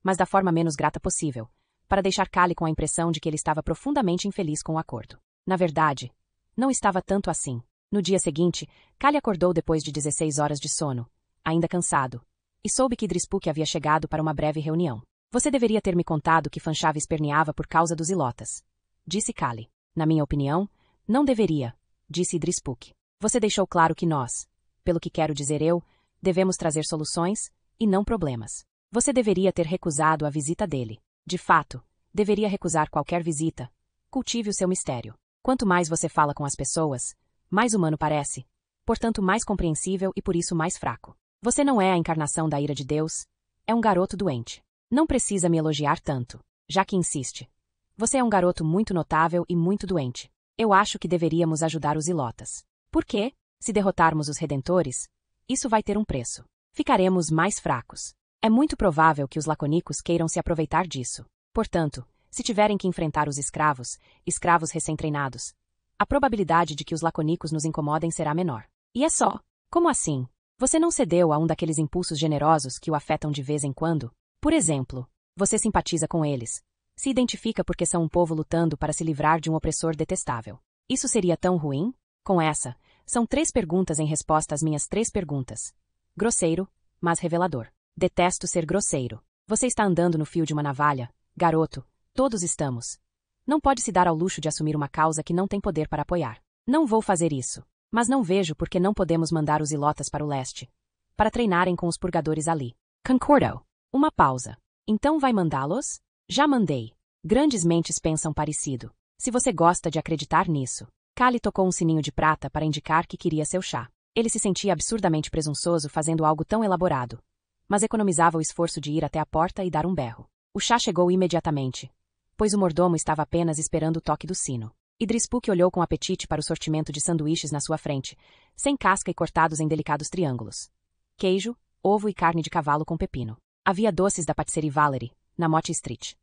Mas da forma menos grata possível, para deixar Kali com a impressão de que ele estava profundamente infeliz com o acordo. Na verdade, não estava tanto assim. No dia seguinte, Kali acordou depois de 16 horas de sono, ainda cansado, e soube que Drispuk havia chegado para uma breve reunião. Você deveria ter me contado que Fanchave esperneava por causa dos ilotas, disse Kali. Na minha opinião, não deveria, disse Drispuk. Você deixou claro que nós, pelo que quero dizer eu, devemos trazer soluções, e não problemas. Você deveria ter recusado a visita dele. De fato, deveria recusar qualquer visita. Cultive o seu mistério. Quanto mais você fala com as pessoas, mais humano parece, portanto mais compreensível e por isso mais fraco. Você não é a encarnação da ira de Deus, é um garoto doente. Não precisa me elogiar tanto, já que insiste. Você é um garoto muito notável e muito doente. Eu acho que deveríamos ajudar os ilotas. Por quê? Se derrotarmos os redentores, isso vai ter um preço. Ficaremos mais fracos. É muito provável que os laconicos queiram se aproveitar disso. Portanto, se tiverem que enfrentar os escravos recém-treinados, a probabilidade de que os laconicos nos incomodem será menor. E é só. Como assim? Você não cedeu a um daqueles impulsos generosos que o afetam de vez em quando? Por exemplo, você simpatiza com eles. Se identifica porque são um povo lutando para se livrar de um opressor detestável. Isso seria tão ruim? Com essa, são 3 perguntas em resposta às minhas 3 perguntas. Grosseiro, mas revelador. Detesto ser grosseiro. Você está andando no fio de uma navalha, garoto, todos estamos. Não pode se dar ao luxo de assumir uma causa que não tem poder para apoiar. Não vou fazer isso. Mas não vejo por que não podemos mandar os ilotas para o leste, para treinarem com os purgadores ali. Concordo. Uma pausa. Então vai mandá-los? Já mandei. Grandes mentes pensam parecido. Se você gosta de acreditar nisso. Kali tocou um sininho de prata para indicar que queria seu chá. Ele se sentia absurdamente presunçoso fazendo algo tão elaborado, mas economizava o esforço de ir até a porta e dar um berro. O chá chegou imediatamente, pois o mordomo estava apenas esperando o toque do sino. Drispuk olhou com apetite para o sortimento de sanduíches na sua frente, sem casca e cortados em delicados triângulos. Queijo, ovo e carne de cavalo com pepino. Havia doces da patisserie Valerie, na Motte Street.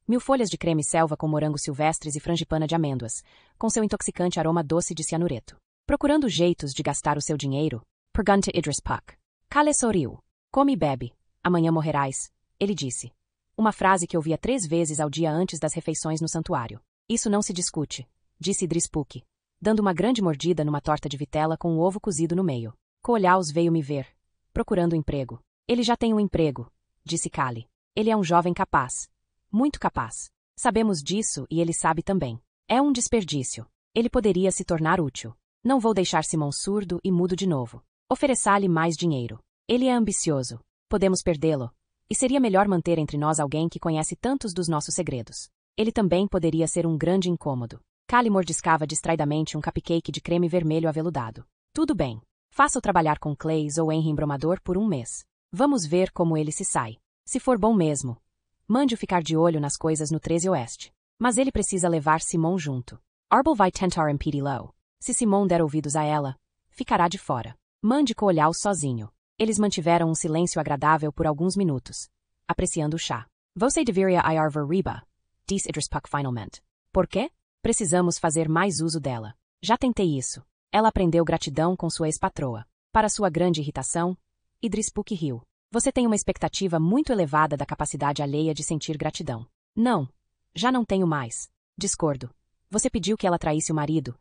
1000 folhas de creme selva com morangos silvestres e frangipana de amêndoas, com seu intoxicante aroma doce de cianureto. Procurando jeitos de gastar o seu dinheiro, perguntou Drispuk. Kali sorriu. Come e bebe. Amanhã morrerás, ele disse. Uma frase que ouvia 3 vezes ao dia antes das refeições no santuário. Isso não se discute, disse Drispuk, dando uma grande mordida numa torta de vitela com um ovo cozido no meio. Koolhaus veio me ver, procurando emprego. Ele já tem um emprego, disse Kali. Ele é um jovem capaz. Muito capaz. Sabemos disso e ele sabe também. É um desperdício. Ele poderia se tornar útil. Não vou deixar Simon surdo e mudo de novo. Ofereça-lhe mais dinheiro. Ele é ambicioso. Podemos perdê-lo. E seria melhor manter entre nós alguém que conhece tantos dos nossos segredos. Ele também poderia ser um grande incômodo. Kali mordiscava distraidamente um cupcake de creme vermelho aveludado. Tudo bem. Faça-o trabalhar com Clays ou Henry Embromador por 1 mês. Vamos ver como ele se sai. Se for bom mesmo, mande-o ficar de olho nas coisas no 13 Oeste. Mas ele precisa levar Simon junto. Arbel vai tentar impedir-lo. Se Simon der ouvidos a ela, ficará de fora. Mande Koolhaus sozinho. Eles mantiveram um silêncio agradável por alguns minutos, apreciando o chá. Você deveria ir Veriba, disse Drispuk finalmente. Por quê? Precisamos fazer mais uso dela. Já tentei isso. Ela aprendeu gratidão com sua ex-patroa. Para sua grande irritação, Drispuk riu. Você tem uma expectativa muito elevada da capacidade alheia de sentir gratidão. Não. Já não tenho mais. Discordo. Você pediu que ela traísse o marido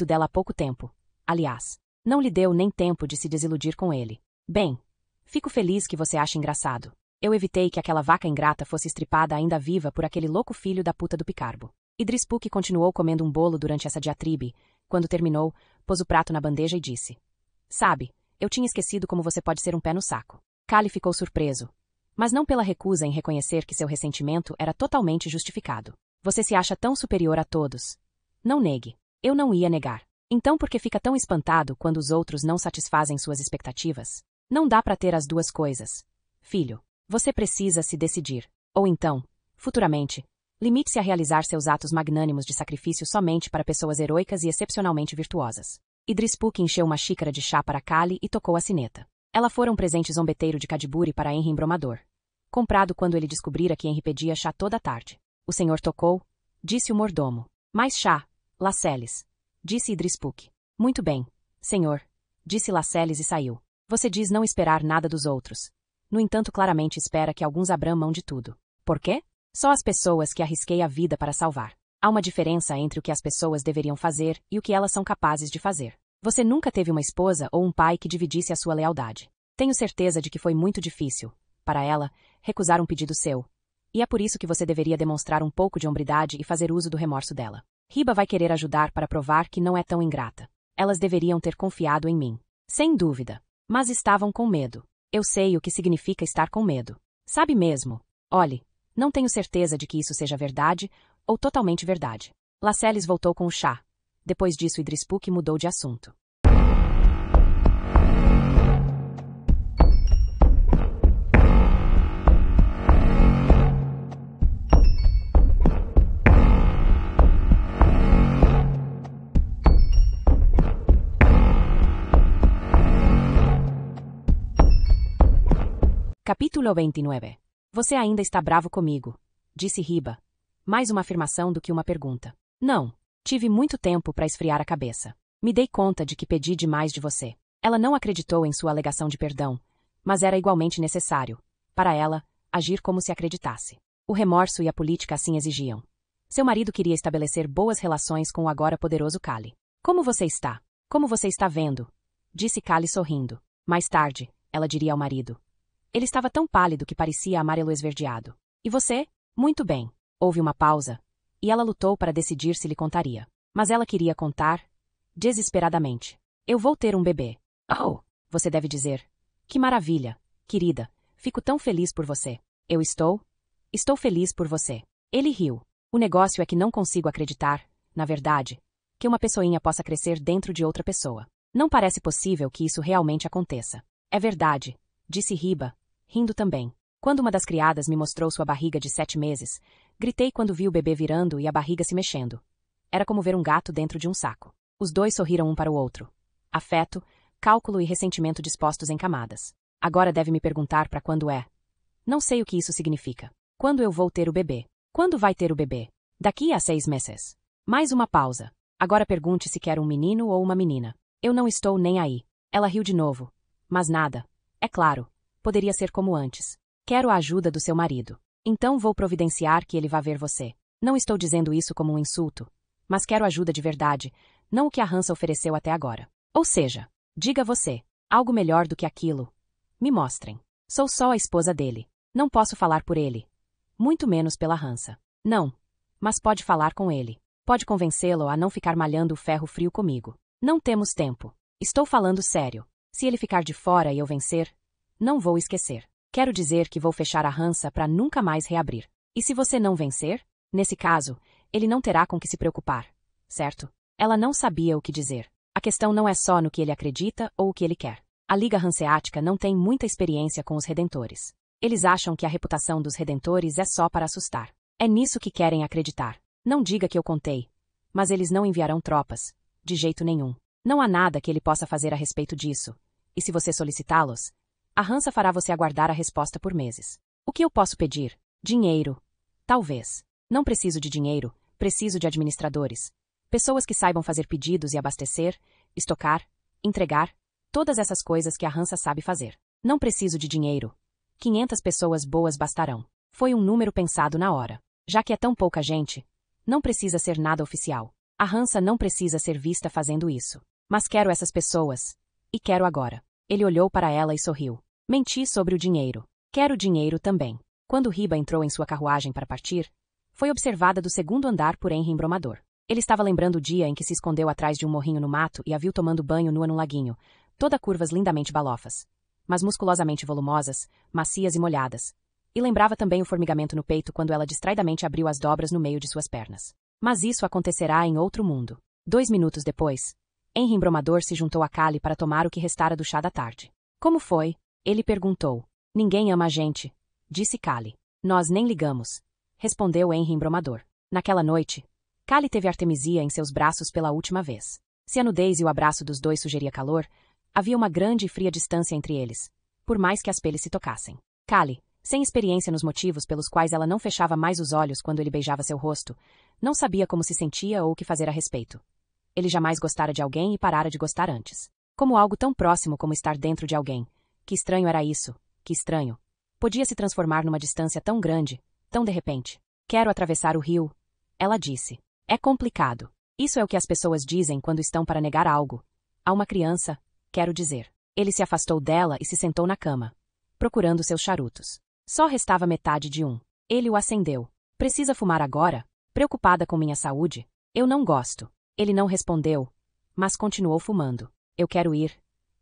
dela há pouco tempo. Aliás, não lhe deu nem tempo de se desiludir com ele. Bem, fico feliz que você ache engraçado. Eu evitei que aquela vaca ingrata fosse estripada ainda viva por aquele louco filho da puta do Picarbo. Drispuk continuou comendo um bolo durante essa diatribe. Quando terminou, pôs o prato na bandeja e disse. Sabe, eu tinha esquecido como você pode ser um pé no saco. Kali ficou surpreso, mas não pela recusa em reconhecer que seu ressentimento era totalmente justificado. Você se acha tão superior a todos. Não negue. Eu não ia negar. Então por que fica tão espantado quando os outros não satisfazem suas expectativas? Não dá para ter as duas coisas. Filho, você precisa se decidir. Ou então, futuramente, limite-se a realizar seus atos magnânimos de sacrifício somente para pessoas heroicas e excepcionalmente virtuosas. Idris Puck encheu uma xícara de chá para Kali e tocou a sineta. Ela fora um presente zombeteiro de Cadbury para Henry Embromador. Comprado quando ele descobrira que Henry pedia chá toda a tarde. O senhor tocou, disse o mordomo. Mais chá, Lascelles, disse Idris Puck. Muito bem, senhor, disse Lascelles e saiu. Você diz não esperar nada dos outros. No entanto, claramente espera que alguns abram mão de tudo. Por quê? Só as pessoas que arrisquei a vida para salvar. Há uma diferença entre o que as pessoas deveriam fazer e o que elas são capazes de fazer. Você nunca teve uma esposa ou um pai que dividisse a sua lealdade. Tenho certeza de que foi muito difícil, para ela, recusar um pedido seu. E é por isso que você deveria demonstrar um pouco de hombridade e fazer uso do remorso dela. Riba vai querer ajudar para provar que não é tão ingrata. Elas deveriam ter confiado em mim. Sem dúvida. Mas estavam com medo. Eu sei o que significa estar com medo. Sabe mesmo? Olhe, não tenho certeza de que isso seja verdade ou totalmente verdade. Lascelles voltou com o chá. Depois disso, Idris Puck mudou de assunto. Capítulo 29. Você ainda está bravo comigo, disse Riba. Mais uma afirmação do que uma pergunta. Não. Tive muito tempo para esfriar a cabeça. Me dei conta de que pedi demais de você. Ela não acreditou em sua alegação de perdão, mas era igualmente necessário, para ela, agir como se acreditasse. O remorso e a política assim exigiam. Seu marido queria estabelecer boas relações com o agora poderoso Kali. Como você está? Como você está vendo? Disse Kali sorrindo. Mais tarde, ela diria ao marido. Ele estava tão pálido que parecia amarelo esverdeado. E você? Muito bem. Houve uma pausa, e ela lutou para decidir se lhe contaria. Mas ela queria contar, desesperadamente. Eu vou ter um bebê. Oh! Você deve dizer. Que maravilha, querida. Fico tão feliz por você. Eu estou? Estou feliz por você. Ele riu. O negócio é que não consigo acreditar, na verdade, que uma pessoinha possa crescer dentro de outra pessoa. Não parece possível que isso realmente aconteça. É verdade, disse Riba, rindo também. Quando uma das criadas me mostrou sua barriga de 7 meses, gritei quando vi o bebê virando e a barriga se mexendo. Era como ver um gato dentro de um saco. Os dois sorriram um para o outro. Afeto, cálculo e ressentimento dispostos em camadas. Agora deve me perguntar para quando é. Não sei o que isso significa. Quando eu vou ter o bebê? Quando vai ter o bebê? Daqui a 6 meses. Mais uma pausa. Agora pergunte se quer um menino ou uma menina. Eu não estou nem aí. Ela riu de novo. Mas nada. É claro. Poderia ser como antes. Quero a ajuda do seu marido. Então vou providenciar que ele vá ver você. Não estou dizendo isso como um insulto. Mas quero ajuda de verdade, não o que a Hansa ofereceu até agora. Ou seja, diga você, algo melhor do que aquilo. Me mostrem. Sou só a esposa dele. Não posso falar por ele. Muito menos pela Hansa. Não. Mas pode falar com ele. Pode convencê-lo a não ficar malhando o ferro frio comigo. Não temos tempo. Estou falando sério. Se ele ficar de fora e eu vencer, não vou esquecer. Quero dizer que vou fechar a Hansa para nunca mais reabrir. E se você não vencer? Nesse caso, ele não terá com que se preocupar. Certo? Ela não sabia o que dizer. A questão não é só no que ele acredita ou o que ele quer. A Liga Hanseática não tem muita experiência com os Redentores. Eles acham que a reputação dos Redentores é só para assustar. É nisso que querem acreditar. Não diga que eu contei. Mas eles não enviarão tropas. De jeito nenhum. Não há nada que ele possa fazer a respeito disso. E se você solicitá-los, a Hansa fará você aguardar a resposta por meses. O que eu posso pedir? Dinheiro. Talvez. Não preciso de dinheiro, preciso de administradores. Pessoas que saibam fazer pedidos e abastecer, estocar, entregar, todas essas coisas que a Hansa sabe fazer. Não preciso de dinheiro. 500 pessoas boas bastarão. Foi um número pensado na hora. Já que é tão pouca gente, não precisa ser nada oficial. A Hansa não precisa ser vista fazendo isso. Mas quero essas pessoas. E quero agora. Ele olhou para ela e sorriu. Menti sobre o dinheiro. Quero dinheiro também. Quando Riba entrou em sua carruagem para partir, foi observada do segundo andar por Henry Embromador. Ele estava lembrando o dia em que se escondeu atrás de um morrinho no mato e a viu tomando banho nua num laguinho, toda curvas lindamente balofas, mas musculosamente volumosas, macias e molhadas. E lembrava também o formigamento no peito quando ela distraidamente abriu as dobras no meio de suas pernas. Mas isso acontecerá em outro mundo. 2 minutos depois, Henry embromador se juntou a Callie para tomar o que restara do chá da tarde. Como foi? Ele perguntou. Ninguém ama a gente, disse Callie. Nós nem ligamos, respondeu Henry embromador. Naquela noite, Callie teve Artemisia em seus braços pela última vez. Se a nudez e o abraço dos dois sugeria calor, havia uma grande e fria distância entre eles, por mais que as peles se tocassem. Callie, sem experiência nos motivos pelos quais ela não fechava mais os olhos quando ele beijava seu rosto, não sabia como se sentia ou o que fazer a respeito. Ele jamais gostara de alguém e parara de gostar antes. Como algo tão próximo como estar dentro de alguém. Que estranho era isso, que estranho. Podia se transformar numa distância tão grande, tão de repente. Quero atravessar o rio, ela disse. É complicado. Isso é o que as pessoas dizem quando estão para negar algo. A uma criança, quero dizer. Ele se afastou dela e se sentou na cama, procurando seus charutos. Só restava metade de um. Ele o acendeu. Precisa fumar agora? Preocupada com minha saúde? Eu não gosto. Ele não respondeu, mas continuou fumando. Eu quero ir.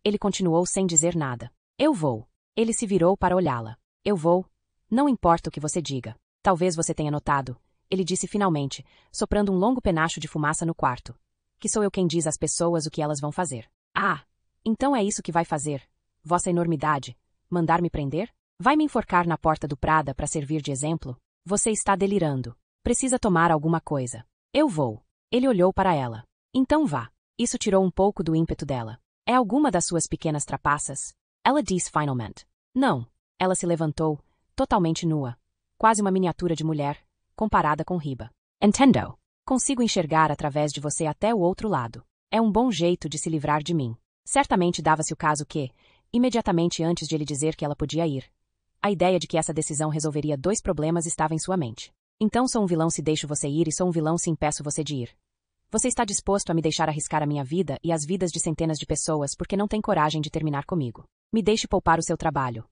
Ele continuou sem dizer nada. Eu vou. Ele se virou para olhá-la. Eu vou. Não importa o que você diga. Talvez você tenha notado, ele disse finalmente, soprando um longo penacho de fumaça no quarto. Que sou eu quem diz às pessoas o que elas vão fazer. Ah! Então é isso que vai fazer? Vossa enormidade? Mandar-me prender? Vai me enforcar na porta do Prada para servir de exemplo? Você está delirando. Precisa tomar alguma coisa. Eu vou. Ele olhou para ela. Então vá. Isso tirou um pouco do ímpeto dela. É alguma das suas pequenas trapaças? Ela disse finalmente. Não. Ela se levantou, totalmente nua. Quase uma miniatura de mulher, comparada com Riba. Entendo. Consigo enxergar através de você até o outro lado. É um bom jeito de se livrar de mim. Certamente dava-se o caso que, imediatamente antes de ele dizer que ela podia ir, a ideia de que essa decisão resolveria 2 problemas estava em sua mente. Então sou um vilão se deixo você ir e sou um vilão se impeço você de ir. Você está disposto a me deixar arriscar a minha vida e as vidas de centenas de pessoas porque não tem coragem de terminar comigo. Me deixe poupar o seu trabalho.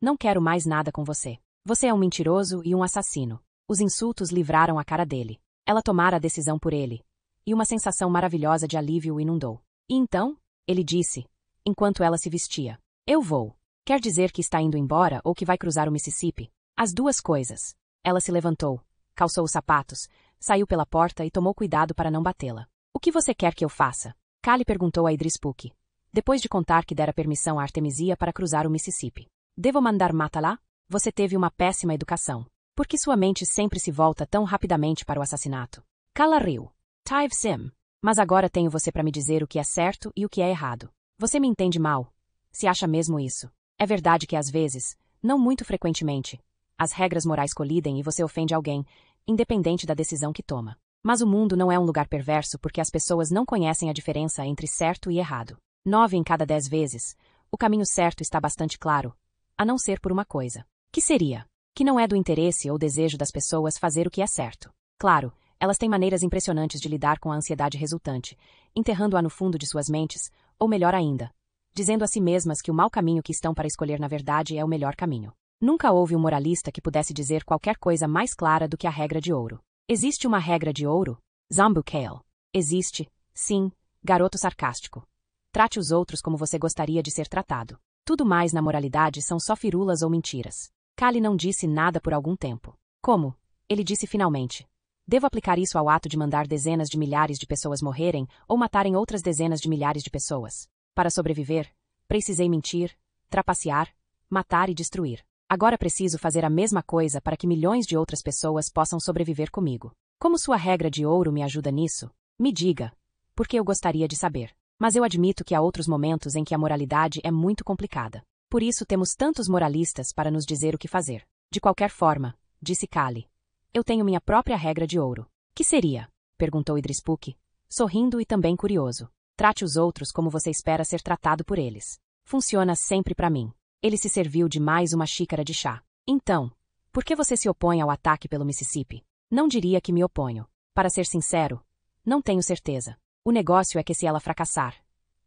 Não quero mais nada com você. Você é um mentiroso e um assassino. Os insultos livraram a cara dele. Ela tomara a decisão por ele. E uma sensação maravilhosa de alívio o inundou. E então? Ele disse, enquanto ela se vestia. Eu vou. Quer dizer que está indo embora ou que vai cruzar o Mississippi? As duas coisas. Ela se levantou, calçou os sapatos, saiu pela porta e tomou cuidado para não batê-la. O que você quer que eu faça? Callie perguntou a Idris Puck, depois de contar que dera permissão a Artemisia para cruzar o Mississippi. Devo mandar matá-la? Você teve uma péssima educação. Por que sua mente sempre se volta tão rapidamente para o assassinato? Kala riu. Tive sim. Mas agora tenho você para me dizer o que é certo e o que é errado. Você me entende mal. Se acha mesmo isso. É verdade que às vezes, não muito frequentemente, as regras morais colidem e você ofende alguém, independente da decisão que toma. Mas o mundo não é um lugar perverso porque as pessoas não conhecem a diferença entre certo e errado. 9 em cada 10 vezes, o caminho certo está bastante claro, a não ser por uma coisa. Que seria? Que não é do interesse ou desejo das pessoas fazer o que é certo. Claro, elas têm maneiras impressionantes de lidar com a ansiedade resultante, enterrando-a no fundo de suas mentes, ou melhor ainda, dizendo a si mesmas que o mau caminho que estão para escolher na verdade é o melhor caminho. Nunca houve um moralista que pudesse dizer qualquer coisa mais clara do que a regra de ouro. Existe uma regra de ouro? Zambucael. Existe, sim, garoto sarcástico. Trate os outros como você gostaria de ser tratado. Tudo mais na moralidade são só firulas ou mentiras. Callie não disse nada por algum tempo. Como? Ele disse finalmente. Devo aplicar isso ao ato de mandar dezenas de milhares de pessoas morrerem ou matarem outras dezenas de milhares de pessoas. Para sobreviver, precisei mentir, trapacear, matar e destruir. Agora preciso fazer a mesma coisa para que milhões de outras pessoas possam sobreviver comigo. Como sua regra de ouro me ajuda nisso? Me diga, porque eu gostaria de saber. Mas eu admito que há outros momentos em que a moralidade é muito complicada. Por isso temos tantos moralistas para nos dizer o que fazer. De qualquer forma, disse Callie, eu tenho minha própria regra de ouro. Que seria? Perguntou Idris Puck, sorrindo e também curioso. Trate os outros como você espera ser tratado por eles. Funciona sempre para mim. Ele se serviu de mais uma xícara de chá. Então, por que você se opõe ao ataque pelo Mississippi? Não diria que me oponho. Para ser sincero, não tenho certeza. O negócio é que se ela fracassar.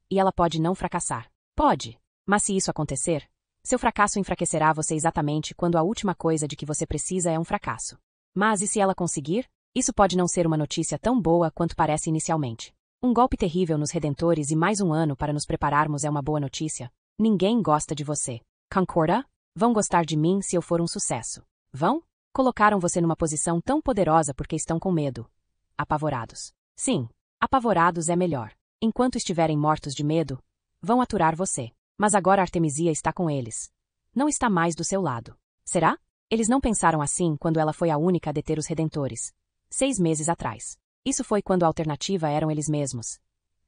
E ela pode não fracassar. Pode. Mas se isso acontecer, seu fracasso enfraquecerá você exatamente quando a última coisa de que você precisa é um fracasso. Mas e se ela conseguir? Isso pode não ser uma notícia tão boa quanto parece inicialmente. Um golpe terrível nos Redentores e mais um ano para nos prepararmos é uma boa notícia. Ninguém gosta de você. Concorda? Vão gostar de mim se eu for um sucesso. Vão? Colocaram você numa posição tão poderosa porque estão com medo. Apavorados. Sim, apavorados é melhor. Enquanto estiverem mortos de medo, vão aturar você. Mas agora Artemisia está com eles. Não está mais do seu lado. Será? Eles não pensaram assim quando ela foi a única a deter os redentores. 6 meses atrás. Isso foi quando a alternativa eram eles mesmos.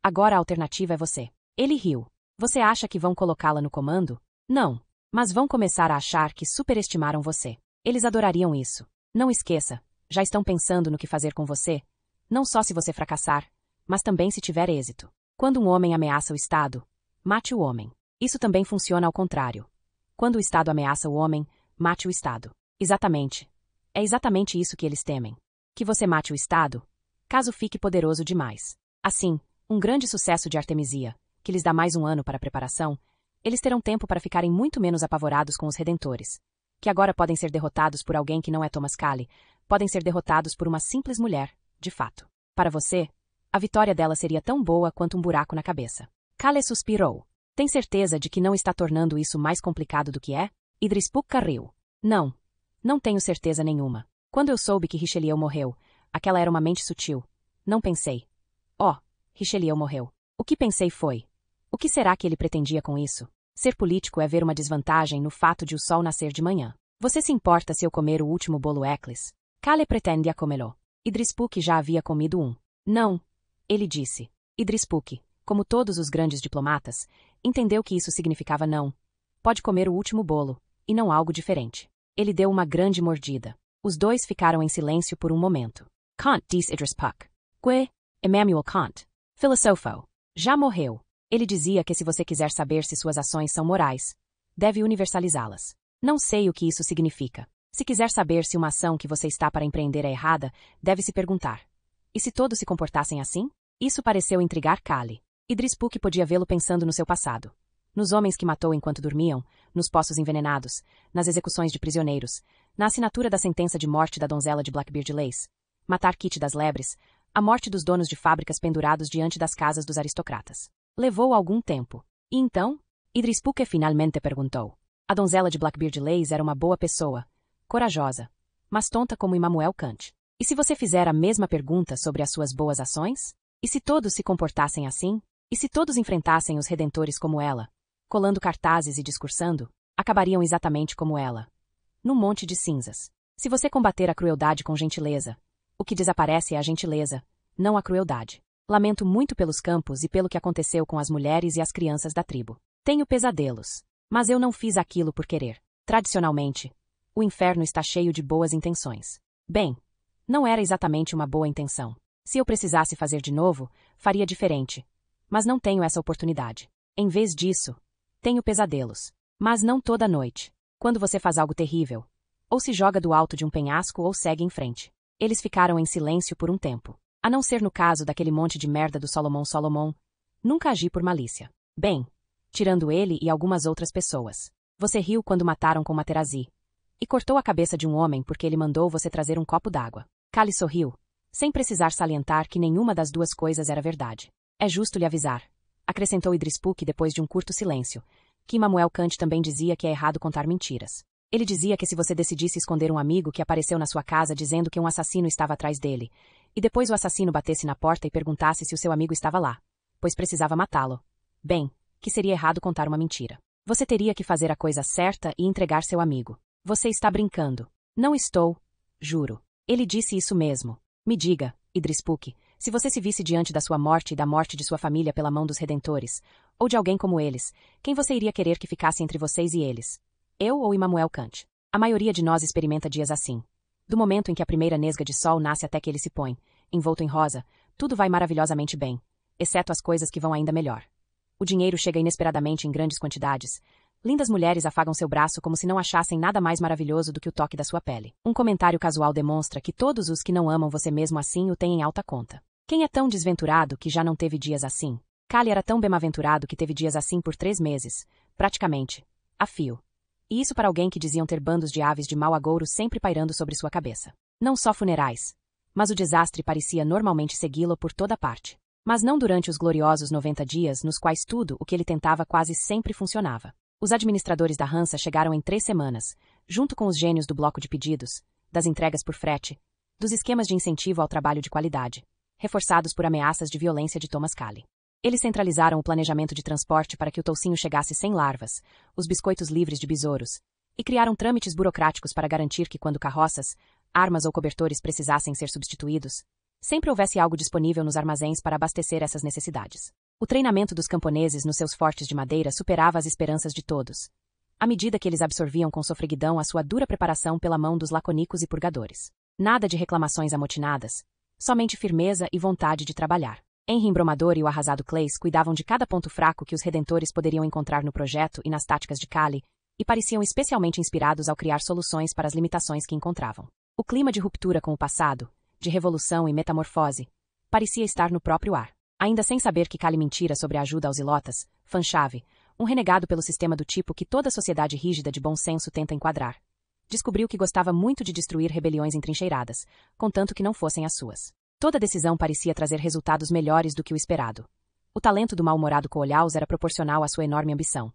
Agora a alternativa é você. Ele riu. Você acha que vão colocá-la no comando? Não. Mas vão começar a achar que superestimaram você. Eles adorariam isso. Não esqueça, já estão pensando no que fazer com você, não só se você fracassar, mas também se tiver êxito. Quando um homem ameaça o Estado, mate o homem. Isso também funciona ao contrário. Quando o Estado ameaça o homem, mate o Estado. Exatamente. É exatamente isso que eles temem. Que você mate o Estado, caso fique poderoso demais. Assim, um grande sucesso de Artemisia, que lhes dá mais um ano para a preparação, eles terão tempo para ficarem muito menos apavorados com os redentores, que agora podem ser derrotados por alguém que não é Thomas Cale, podem ser derrotados por uma simples mulher, de fato. Para você, a vitória dela seria tão boa quanto um buraco na cabeça. Cale suspirou. Tem certeza de que não está tornando isso mais complicado do que é? Idrispukka riu. Não. Não tenho certeza nenhuma. Quando eu soube que Richelieu morreu, aquela era uma mente sutil. Não pensei. Oh, Richelieu morreu. O que pensei foi: o que será que ele pretendia com isso? Ser político é ver uma desvantagem no fato de o sol nascer de manhã. Você se importa se eu comer o último bolo Eclis? Cale pretende a comê-lo. Idrispuk já havia comido um. Não. Ele disse. Idrispuk, como todos os grandes diplomatas, entendeu que isso significava não. Pode comer o último bolo, e não algo diferente. Ele deu uma grande mordida. Os dois ficaram em silêncio por um momento. Kant disse Idrispuk. Que? Immanuel Kant. Filosofo. Já morreu. Ele dizia que se você quiser saber se suas ações são morais, deve universalizá-las. Não sei o que isso significa. Se quiser saber se uma ação que você está para empreender é errada, deve se perguntar: e se todos se comportassem assim? Isso pareceu intrigar Cale. Idrispuk podia vê-lo pensando no seu passado. Nos homens que matou enquanto dormiam, nos poços envenenados, nas execuções de prisioneiros, na assinatura da sentença de morte da donzela de Blackbeard Lace, matar Kit das lebres, a morte dos donos de fábricas pendurados diante das casas dos aristocratas. Levou algum tempo. E então? Idrispuk finalmente perguntou. A donzela de Blackbeard Lace era uma boa pessoa, corajosa, mas tonta como Immanuel Kant. E se você fizer a mesma pergunta sobre as suas boas ações? E se todos se comportassem assim? E se todos enfrentassem os redentores como ela, colando cartazes e discursando, acabariam exatamente como ela, num monte de cinzas. Se você combater a crueldade com gentileza, o que desaparece é a gentileza, não a crueldade. Lamento muito pelos campos e pelo que aconteceu com as mulheres e as crianças da tribo. Tenho pesadelos. Mas eu não fiz aquilo por querer. Tradicionalmente, o inferno está cheio de boas intenções. Bem, não era exatamente uma boa intenção. Se eu precisasse fazer de novo, faria diferente. Mas não tenho essa oportunidade. Em vez disso, tenho pesadelos. Mas não toda noite. Quando você faz algo terrível, ou se joga do alto de um penhasco ou segue em frente. Eles ficaram em silêncio por um tempo. A não ser no caso daquele monte de merda do Solomon, nunca agi por malícia. Bem, tirando ele e algumas outras pessoas. Você riu quando mataram com Materazzi. E cortou a cabeça de um homem porque ele mandou você trazer um copo d'água. Cale sorriu, sem precisar salientar que nenhuma das duas coisas era verdade. É justo lhe avisar, acrescentou Idrispuk depois de um curto silêncio, que Immanuel Kant também dizia que é errado contar mentiras. Ele dizia que se você decidisse esconder um amigo que apareceu na sua casa dizendo que um assassino estava atrás dele, e depois o assassino batesse na porta e perguntasse se o seu amigo estava lá, pois precisava matá-lo, bem, que seria errado contar uma mentira. Você teria que fazer a coisa certa e entregar seu amigo. Você está brincando. Não estou, juro. Ele disse isso mesmo. Me diga, Idrispuk, se você se visse diante da sua morte e da morte de sua família pela mão dos redentores, ou de alguém como eles, quem você iria querer que ficasse entre vocês e eles? Eu ou Immanuel Kant? A maioria de nós experimenta dias assim. Do momento em que a primeira nesga de sol nasce até que ele se põe, envolto em rosa, tudo vai maravilhosamente bem, exceto as coisas que vão ainda melhor. O dinheiro chega inesperadamente em grandes quantidades. Lindas mulheres afagam seu braço como se não achassem nada mais maravilhoso do que o toque da sua pele. Um comentário casual demonstra que todos os que não amam você mesmo assim o têm em alta conta. Quem é tão desventurado que já não teve dias assim? Cale era tão bem-aventurado que teve dias assim por 3 meses, praticamente, a fio. E isso para alguém que diziam ter bandos de aves de mau agouro sempre pairando sobre sua cabeça. Não só funerais, mas o desastre parecia normalmente segui-lo por toda parte. Mas não durante os gloriosos 90 dias nos quais tudo o que ele tentava quase sempre funcionava. Os administradores da Hansa chegaram em 3 semanas, junto com os gênios do bloco de pedidos, das entregas por frete, dos esquemas de incentivo ao trabalho de qualidade, reforçados por ameaças de violência de Thomas Kaly. Eles centralizaram o planejamento de transporte para que o toucinho chegasse sem larvas, os biscoitos livres de besouros, e criaram trâmites burocráticos para garantir que quando carroças, armas ou cobertores precisassem ser substituídos, sempre houvesse algo disponível nos armazéns para abastecer essas necessidades. O treinamento dos camponeses nos seus fortes de madeira superava as esperanças de todos, à medida que eles absorviam com sofreguidão a sua dura preparação pela mão dos laconicos e purgadores. Nada de reclamações amotinadas, somente firmeza e vontade de trabalhar. Henry Embromador e o arrasado Clays cuidavam de cada ponto fraco que os redentores poderiam encontrar no projeto e nas táticas de Kaly, e pareciam especialmente inspirados ao criar soluções para as limitações que encontravam. O clima de ruptura com o passado, de revolução e metamorfose, parecia estar no próprio ar. Ainda sem saber que Kaly mentira sobre a ajuda aos ilotas, Fanchave, um renegado pelo sistema do tipo que toda sociedade rígida de bom senso tenta enquadrar, descobriu que gostava muito de destruir rebeliões entrincheiradas, contanto que não fossem as suas. Toda decisão parecia trazer resultados melhores do que o esperado. O talento do mal-humorado Coolhaus era proporcional à sua enorme ambição.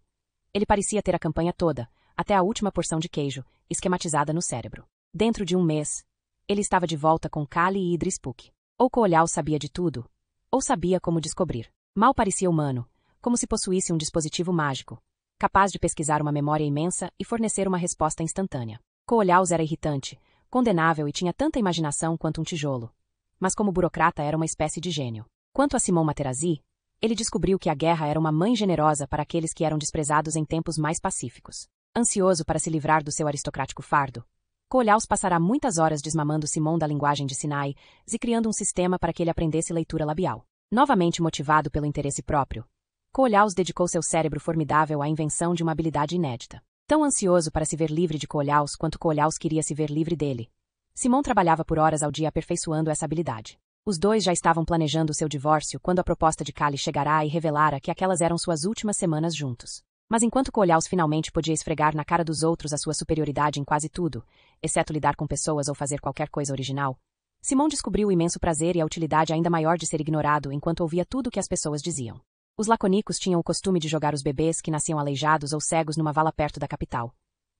Ele parecia ter a campanha toda, até a última porção de queijo, esquematizada no cérebro. Dentro de um mês, ele estava de volta com Kaly e Idris Puck. Ou Coolhaus sabia de tudo, ou sabia como descobrir. Mal parecia humano, como se possuísse um dispositivo mágico, capaz de pesquisar uma memória imensa e fornecer uma resposta instantânea. Coolhaus era irritante, condenável e tinha tanta imaginação quanto um tijolo. Mas como burocrata era uma espécie de gênio. Quanto a Simon Materazzi, ele descobriu que a guerra era uma mãe generosa para aqueles que eram desprezados em tempos mais pacíficos. Ansioso para se livrar do seu aristocrático fardo, Coolhaus passará muitas horas desmamando Simon da linguagem de Sinai e criando um sistema para que ele aprendesse leitura labial. Novamente motivado pelo interesse próprio, Coolhaus dedicou seu cérebro formidável à invenção de uma habilidade inédita. Tão ansioso para se ver livre de Coolhaus quanto Coolhaus queria se ver livre dele, Simon trabalhava por horas ao dia aperfeiçoando essa habilidade. Os dois já estavam planejando seu divórcio quando a proposta de Kaly chegará e revelara que aquelas eram suas últimas semanas juntos. Mas enquanto Coolhaus finalmente podia esfregar na cara dos outros a sua superioridade em quase tudo, exceto lidar com pessoas ou fazer qualquer coisa original, Simon descobriu o imenso prazer e a utilidade ainda maior de ser ignorado enquanto ouvia tudo o que as pessoas diziam. Os laconicos tinham o costume de jogar os bebês que nasciam aleijados ou cegos numa vala perto da capital.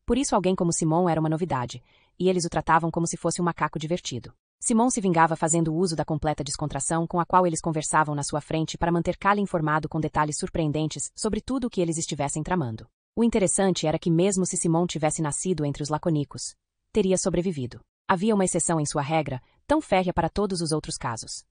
Por isso alguém como Simon era uma novidade, e eles o tratavam como se fosse um macaco divertido. Simon se vingava fazendo uso da completa descontração com a qual eles conversavam na sua frente para manter Kaly informado com detalhes surpreendentes sobre tudo o que eles estivessem tramando. O interessante era que mesmo se Simon tivesse nascido entre os laconicos, teria sobrevivido. Havia uma exceção em sua regra, tão férrea para todos os outros casos.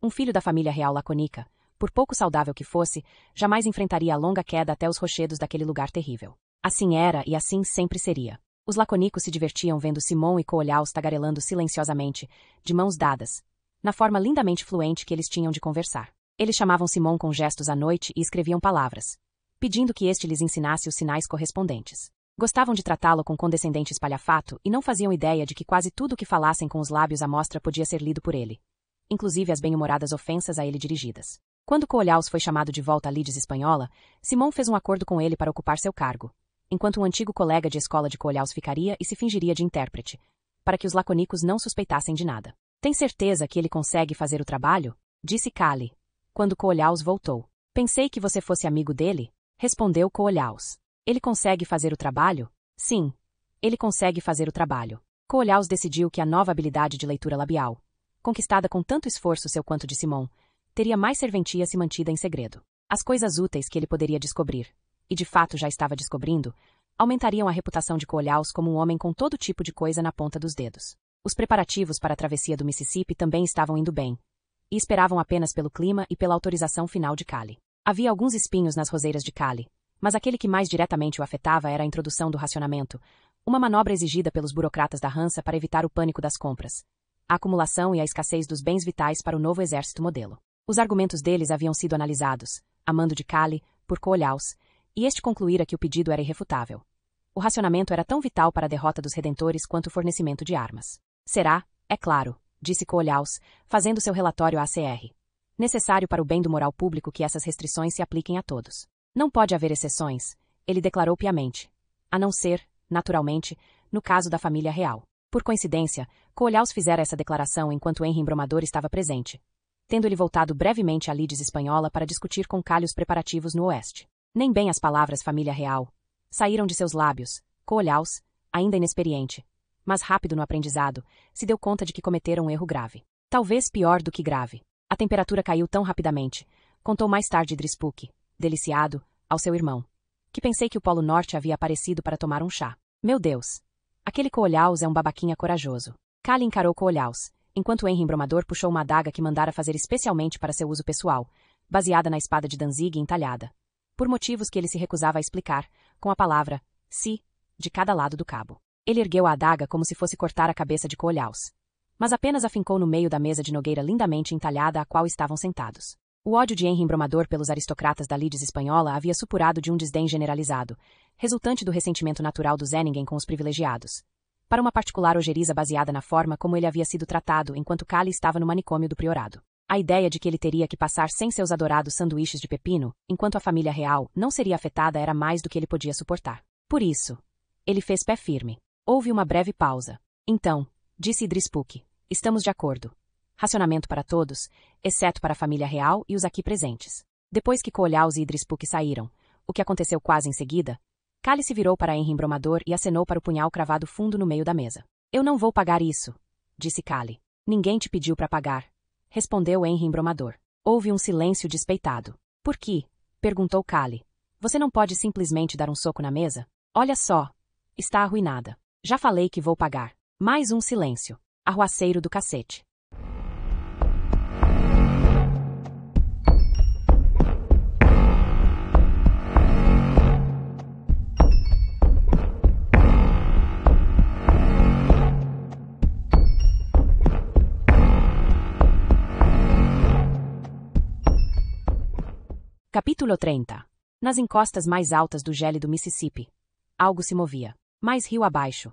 Um filho da família real laconica, por pouco saudável que fosse, jamais enfrentaria a longa queda até os rochedos daquele lugar terrível. Assim era e assim sempre seria. Os laconicos se divertiam vendo Simon e Coolhaus tagarelando silenciosamente, de mãos dadas, na forma lindamente fluente que eles tinham de conversar. Eles chamavam Simon com gestos à noite e escreviam palavras, pedindo que este lhes ensinasse os sinais correspondentes. Gostavam de tratá-lo com condescendente espalhafato e não faziam ideia de que quase tudo o que falassem com os lábios à mostra podia ser lido por ele, inclusive as bem-humoradas ofensas a ele dirigidas. Quando Coolhaus foi chamado de volta à Lides Espanhola, Simon fez um acordo com ele para ocupar seu cargo, enquanto um antigo colega de escola de Coolhaus ficaria e se fingiria de intérprete, para que os laconicos não suspeitassem de nada. Tem certeza que ele consegue fazer o trabalho? Disse Kaly, quando Coolhaus voltou. Pensei que você fosse amigo dele, respondeu Coolhaus. Ele consegue fazer o trabalho? Sim, ele consegue fazer o trabalho. Coolhaus decidiu que a nova habilidade de leitura labial, conquistada com tanto esforço seu quanto de Simon, teria mais serventia se mantida em segredo. As coisas úteis que ele poderia descobrir, e de fato já estava descobrindo, aumentariam a reputação de Coolhaus como um homem com todo tipo de coisa na ponta dos dedos. Os preparativos para a travessia do Mississippi também estavam indo bem, e esperavam apenas pelo clima e pela autorização final de Kaly. Havia alguns espinhos nas roseiras de Kaly, mas aquele que mais diretamente o afetava era a introdução do racionamento, uma manobra exigida pelos burocratas da Hansa para evitar o pânico das compras, a acumulação e a escassez dos bens vitais para o novo exército modelo. Os argumentos deles haviam sido analisados, a mando de Kaly, por Coolhaus, e este concluíra que o pedido era irrefutável. O racionamento era tão vital para a derrota dos redentores quanto o fornecimento de armas. Será, é claro, disse Coolhaus, fazendo seu relatório à ACR. Necessário para o bem do moral público que essas restrições se apliquem a todos. Não pode haver exceções, ele declarou piamente. A não ser, naturalmente, no caso da família real. Por coincidência, Coolhaus fizera essa declaração enquanto Henry Embromador estava presente, tendo ele voltado brevemente à Lides Espanhola para discutir com Kaly os preparativos no oeste. Nem bem as palavras família real, Saíram de seus lábios. Coolhaus, ainda inexperiente, mas rápido no aprendizado, se deu conta de que cometeram um erro grave. Talvez pior do que grave. A temperatura caiu tão rapidamente, contou mais tarde Drispuk, deliciado, ao seu irmão, que pensei que o Polo Norte havia aparecido para tomar um chá. Meu Deus! Aquele Coolhaus é um babaquinha corajoso. Kali encarou Coolhaus, enquanto Henry Embromador puxou uma adaga que mandara fazer especialmente para seu uso pessoal, baseada na espada de Danzig entalhada, por motivos que ele se recusava a explicar, com a palavra "si" de cada lado do cabo. Ele ergueu a adaga como se fosse cortar a cabeça de Coolhaus, mas apenas a fincou no meio da mesa de nogueira lindamente entalhada à qual estavam sentados. O ódio de Henry Embromador pelos aristocratas da lides espanhola havia supurado de um desdém generalizado, resultante do ressentimento natural do Zähningen com os privilegiados, para uma particular ojeriza baseada na forma como ele havia sido tratado enquanto Kali estava no manicômio do priorado. A ideia de que ele teria que passar sem seus adorados sanduíches de pepino, enquanto a família real não seria afetada, era mais do que ele podia suportar. Por isso, ele fez pé firme. Houve uma breve pausa. Então, disse Drispuk, estamos de acordo. Racionamento para todos, exceto para a família real e os aqui presentes. Depois que Coolhaus e Drispuk saíram, o que aconteceu quase em seguida, Kali se virou para Henry Embromador e acenou para o punhal cravado fundo no meio da mesa. Eu não vou pagar isso, disse Kali. Ninguém te pediu para pagar, respondeu Henry Embromador. Houve um silêncio despeitado. Por quê? Perguntou Kali. Você não pode simplesmente dar um soco na mesa? Olha só. Está arruinada. Já falei que vou pagar. Mais um silêncio. Arruaceiro do cacete. Capítulo 30. Nas encostas mais altas do gélido Mississippi, algo se movia. Mais rio abaixo,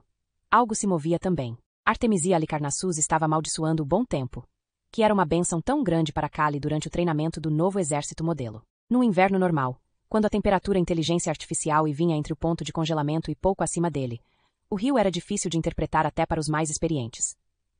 algo se movia também. Artemisia Halicarnassus estava amaldiçoando o bom tempo, que era uma bênção tão grande para Kali durante o treinamento do novo exército modelo. No inverno normal, quando a temperatura inteligência artificial e vinha entre o ponto de congelamento e pouco acima dele, o rio era difícil de interpretar até para os mais experientes.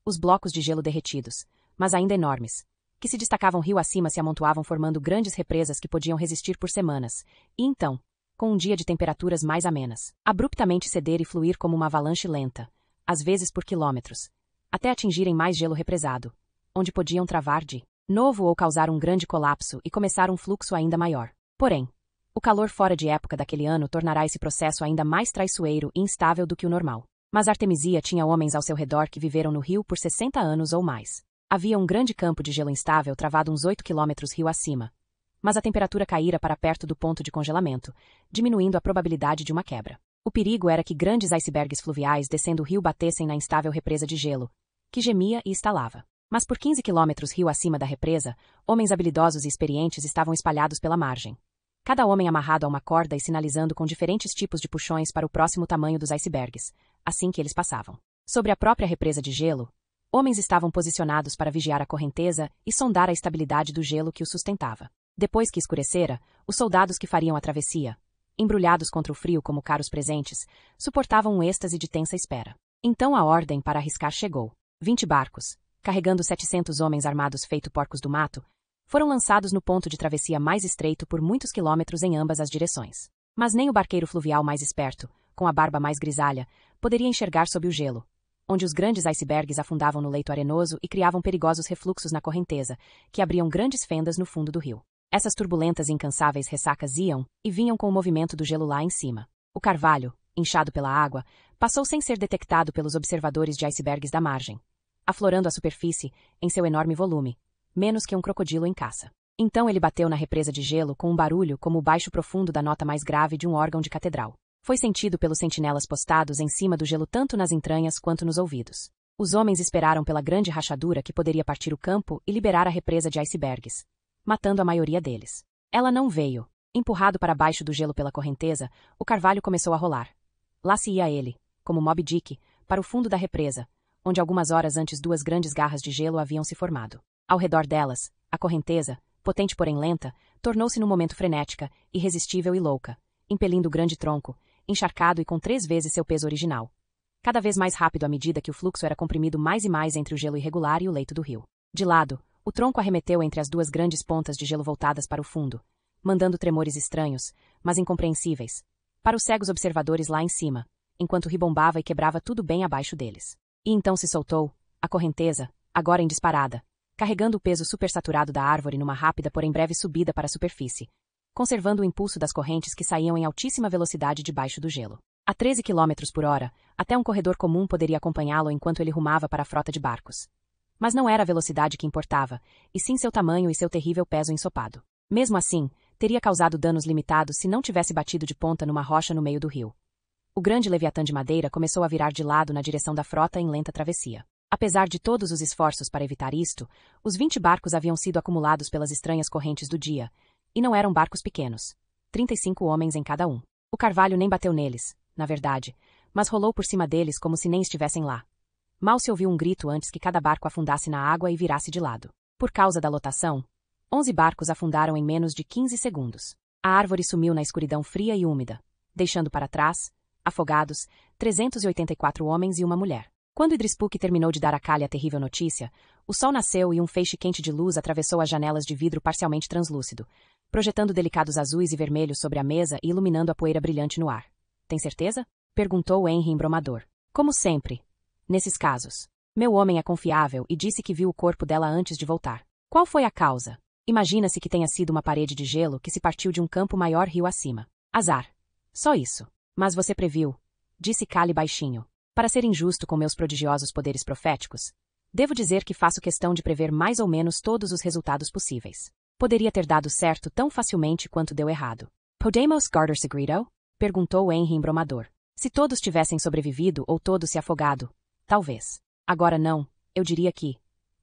Os blocos de gelo derretidos, mas ainda enormes, que se destacavam rio acima, se amontoavam formando grandes represas que podiam resistir por semanas, e então, com um dia de temperaturas mais amenas, abruptamente ceder e fluir como uma avalanche lenta, às vezes por quilômetros, até atingirem mais gelo represado, onde podiam travar de novo ou causar um grande colapso e começar um fluxo ainda maior. Porém, o calor fora de época daquele ano tornará esse processo ainda mais traiçoeiro e instável do que o normal. Mas Artemisia tinha homens ao seu redor que viveram no rio por 60 anos ou mais. Havia um grande campo de gelo instável travado uns 8 quilômetros rio acima, mas a temperatura caíra para perto do ponto de congelamento, diminuindo a probabilidade de uma quebra. O perigo era que grandes icebergs fluviais descendo o rio batessem na instável represa de gelo, que gemia e estalava. Mas por 15 quilômetros rio acima da represa, homens habilidosos e experientes estavam espalhados pela margem. Cada homem amarrado a uma corda e sinalizando com diferentes tipos de puxões para o próximo tamanho dos icebergs, assim que eles passavam. Sobre a própria represa de gelo, homens estavam posicionados para vigiar a correnteza e sondar a estabilidade do gelo que o sustentava. Depois que escurecera, os soldados que fariam a travessia, embrulhados contra o frio como caros presentes, suportavam um êxtase de tensa espera. Então a ordem para arriscar chegou. 20 barcos, carregando 700 homens armados feito porcos do mato, foram lançados no ponto de travessia mais estreito por muitos quilômetros em ambas as direções. Mas nem o barqueiro fluvial mais esperto, com a barba mais grisalha, poderia enxergar sob o gelo, onde os grandes icebergs afundavam no leito arenoso e criavam perigosos refluxos na correnteza, que abriam grandes fendas no fundo do rio. Essas turbulentas e incansáveis ressacas iam e vinham com o movimento do gelo lá em cima. O carvalho, inchado pela água, passou sem ser detectado pelos observadores de icebergs da margem, aflorando a superfície em seu enorme volume, menos que um crocodilo em caça. Então ele bateu na represa de gelo com um barulho como o baixo profundo da nota mais grave de um órgão de catedral. Foi sentido pelos sentinelas postados em cima do gelo tanto nas entranhas quanto nos ouvidos. Os homens esperaram pela grande rachadura que poderia partir o campo e liberar a represa de icebergs, matando a maioria deles. Ela não veio. Empurrado para baixo do gelo pela correnteza, o carvalho começou a rolar. Lá se ia ele, como Moby Dick, para o fundo da represa, onde algumas horas antes 2 grandes garras de gelo haviam se formado. Ao redor delas, a correnteza, potente porém lenta, tornou-se num momento frenética, irresistível e louca, impelindo o grande tronco, encharcado e com 3 vezes seu peso original. Cada vez mais rápido à medida que o fluxo era comprimido mais e mais entre o gelo irregular e o leito do rio. De lado, o tronco arremeteu entre as 2 grandes pontas de gelo voltadas para o fundo, mandando tremores estranhos, mas incompreensíveis, para os cegos observadores lá em cima, enquanto ribombava e quebrava tudo bem abaixo deles. E então se soltou, a correnteza, agora em disparada, carregando o peso supersaturado da árvore numa rápida porém breve subida para a superfície, conservando o impulso das correntes que saíam em altíssima velocidade debaixo do gelo. A 13 km por hora, até um corredor comum poderia acompanhá-lo enquanto ele rumava para a frota de barcos. Mas não era a velocidade que importava, e sim seu tamanho e seu terrível peso ensopado. Mesmo assim, teria causado danos limitados se não tivesse batido de ponta numa rocha no meio do rio. O grande leviatã de madeira começou a virar de lado na direção da frota em lenta travessia. Apesar de todos os esforços para evitar isto, os 20 barcos haviam sido acumulados pelas estranhas correntes do dia, e não eram barcos pequenos. 35 homens em cada um. O carvalho nem bateu neles, na verdade, mas rolou por cima deles como se nem estivessem lá. Mal se ouviu um grito antes que cada barco afundasse na água e virasse de lado. Por causa da lotação, 11 barcos afundaram em menos de 15 segundos. A árvore sumiu na escuridão fria e úmida, deixando para trás, afogados, 384 homens e uma mulher. Quando Idrispuk terminou de dar a Kali a terrível notícia, o sol nasceu e um feixe quente de luz atravessou as janelas de vidro parcialmente translúcido, projetando delicados azuis e vermelhos sobre a mesa e iluminando a poeira brilhante no ar. Tem certeza? Perguntou Henry embromador. Como sempre. Nesses casos. Meu homem é confiável e disse que viu o corpo dela antes de voltar. Qual foi a causa? Imagina-se que tenha sido uma parede de gelo que se partiu de um campo maior rio acima. Azar. Só isso. Mas você previu. Disse Kali baixinho. Para ser injusto com meus prodigiosos poderes proféticos, devo dizer que faço questão de prever mais ou menos todos os resultados possíveis. Poderia ter dado certo tão facilmente quanto deu errado. Podemos guardar segredo? Perguntou Henry embromador. Se todos tivessem sobrevivido ou todos se afogado, talvez. Agora não, eu diria que.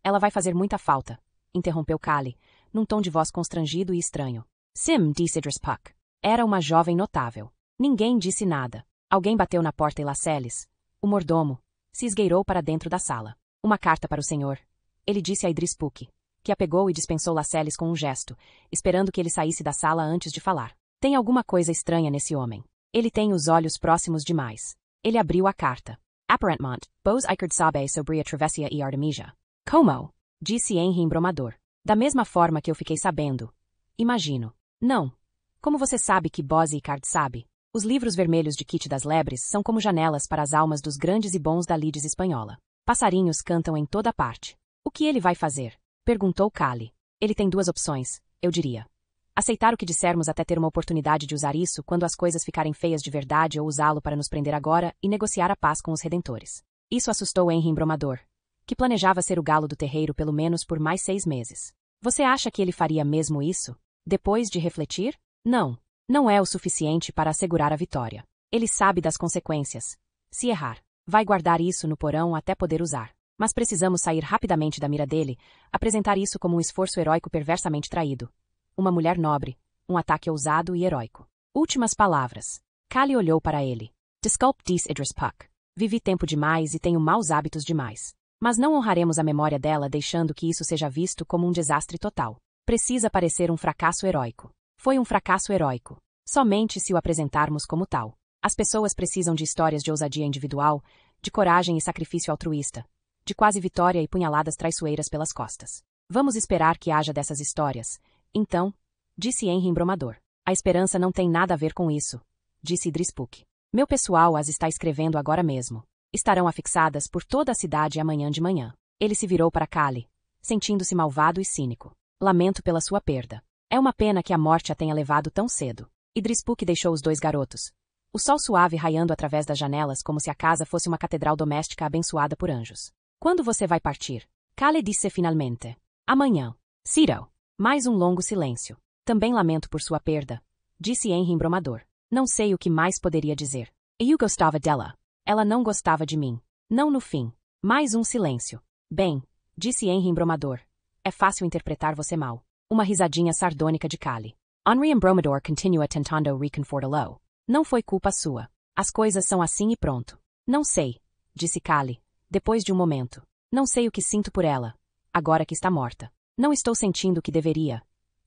Ela vai fazer muita falta, interrompeu Kali, num tom de voz constrangido e estranho. Sim, disse Idrispuk. Era uma jovem notável. Ninguém disse nada. Alguém bateu na porta e Lascelles, o mordomo, se esgueirou para dentro da sala. Uma carta para o senhor. Ele disse a Idrispuk, que a pegou e dispensou Lascelles com um gesto, esperando que ele saísse da sala antes de falar. Tem alguma coisa estranha nesse homem. Ele tem os olhos próximos demais. Ele abriu a carta. Aparentemente, vos Eichard sabe sobre a travessia e Artemisia. Como? Disse Henry embromador. Da mesma forma que eu fiquei sabendo. Imagino. Não. Como você sabe que Bos Eichard sabe? Os livros vermelhos de Kit das Lebres são como janelas para as almas dos grandes e bons da lides espanhola. Passarinhos cantam em toda parte. O que ele vai fazer? Perguntou Kali. Ele tem duas opções, eu diria. Aceitar o que dissermos até ter uma oportunidade de usar isso quando as coisas ficarem feias de verdade ou usá-lo para nos prender agora e negociar a paz com os redentores. Isso assustou Henry embromador, que planejava ser o galo do terreiro pelo menos por mais 6 meses. Você acha que ele faria mesmo isso? Depois de refletir? Não. Não é o suficiente para assegurar a vitória. Ele sabe das consequências. Se errar, vai guardar isso no porão até poder usar. Mas precisamos sair rapidamente da mira dele, apresentar isso como um esforço heróico perversamente traído. Uma mulher nobre, um ataque ousado e heróico. Últimas palavras. Kali olhou para ele. Desculpe, disse Idrispuk. Vivi tempo demais e tenho maus hábitos demais. Mas não honraremos a memória dela deixando que isso seja visto como um desastre total. Precisa parecer um fracasso heróico. Foi um fracasso heróico. Somente se o apresentarmos como tal. As pessoas precisam de histórias de ousadia individual, de coragem e sacrifício altruísta, de quase vitória e punhaladas traiçoeiras pelas costas. Vamos esperar que haja dessas histórias. Então, disse Henry embromador. A esperança não tem nada a ver com isso, disse Idrispuk. Meu pessoal as está escrevendo agora mesmo. Estarão afixadas por toda a cidade amanhã de manhã. Ele se virou para Kali, sentindo-se malvado e cínico. Lamento pela sua perda. É uma pena que a morte a tenha levado tão cedo. Idrispuk deixou os 2 garotos. O sol suave raiando através das janelas como se a casa fosse uma catedral doméstica abençoada por anjos. Quando você vai partir? Kali disse finalmente. Amanhã. Ciro. Mais um longo silêncio. Também lamento por sua perda, disse Henry embromador. Não sei o que mais poderia dizer. Eu gostava dela. Ela não gostava de mim. Não no fim. Mais um silêncio. Bem, disse Henry embromador. É fácil interpretar você mal. Uma risadinha sardônica de Kali. Henry embromador continua tentando reconfortá-lo. Não foi culpa sua. As coisas são assim e pronto. Não sei, disse Kali, depois de um momento. Não sei o que sinto por ela, agora que está morta. Não estou sentindo o que deveria.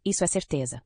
Isso é certeza.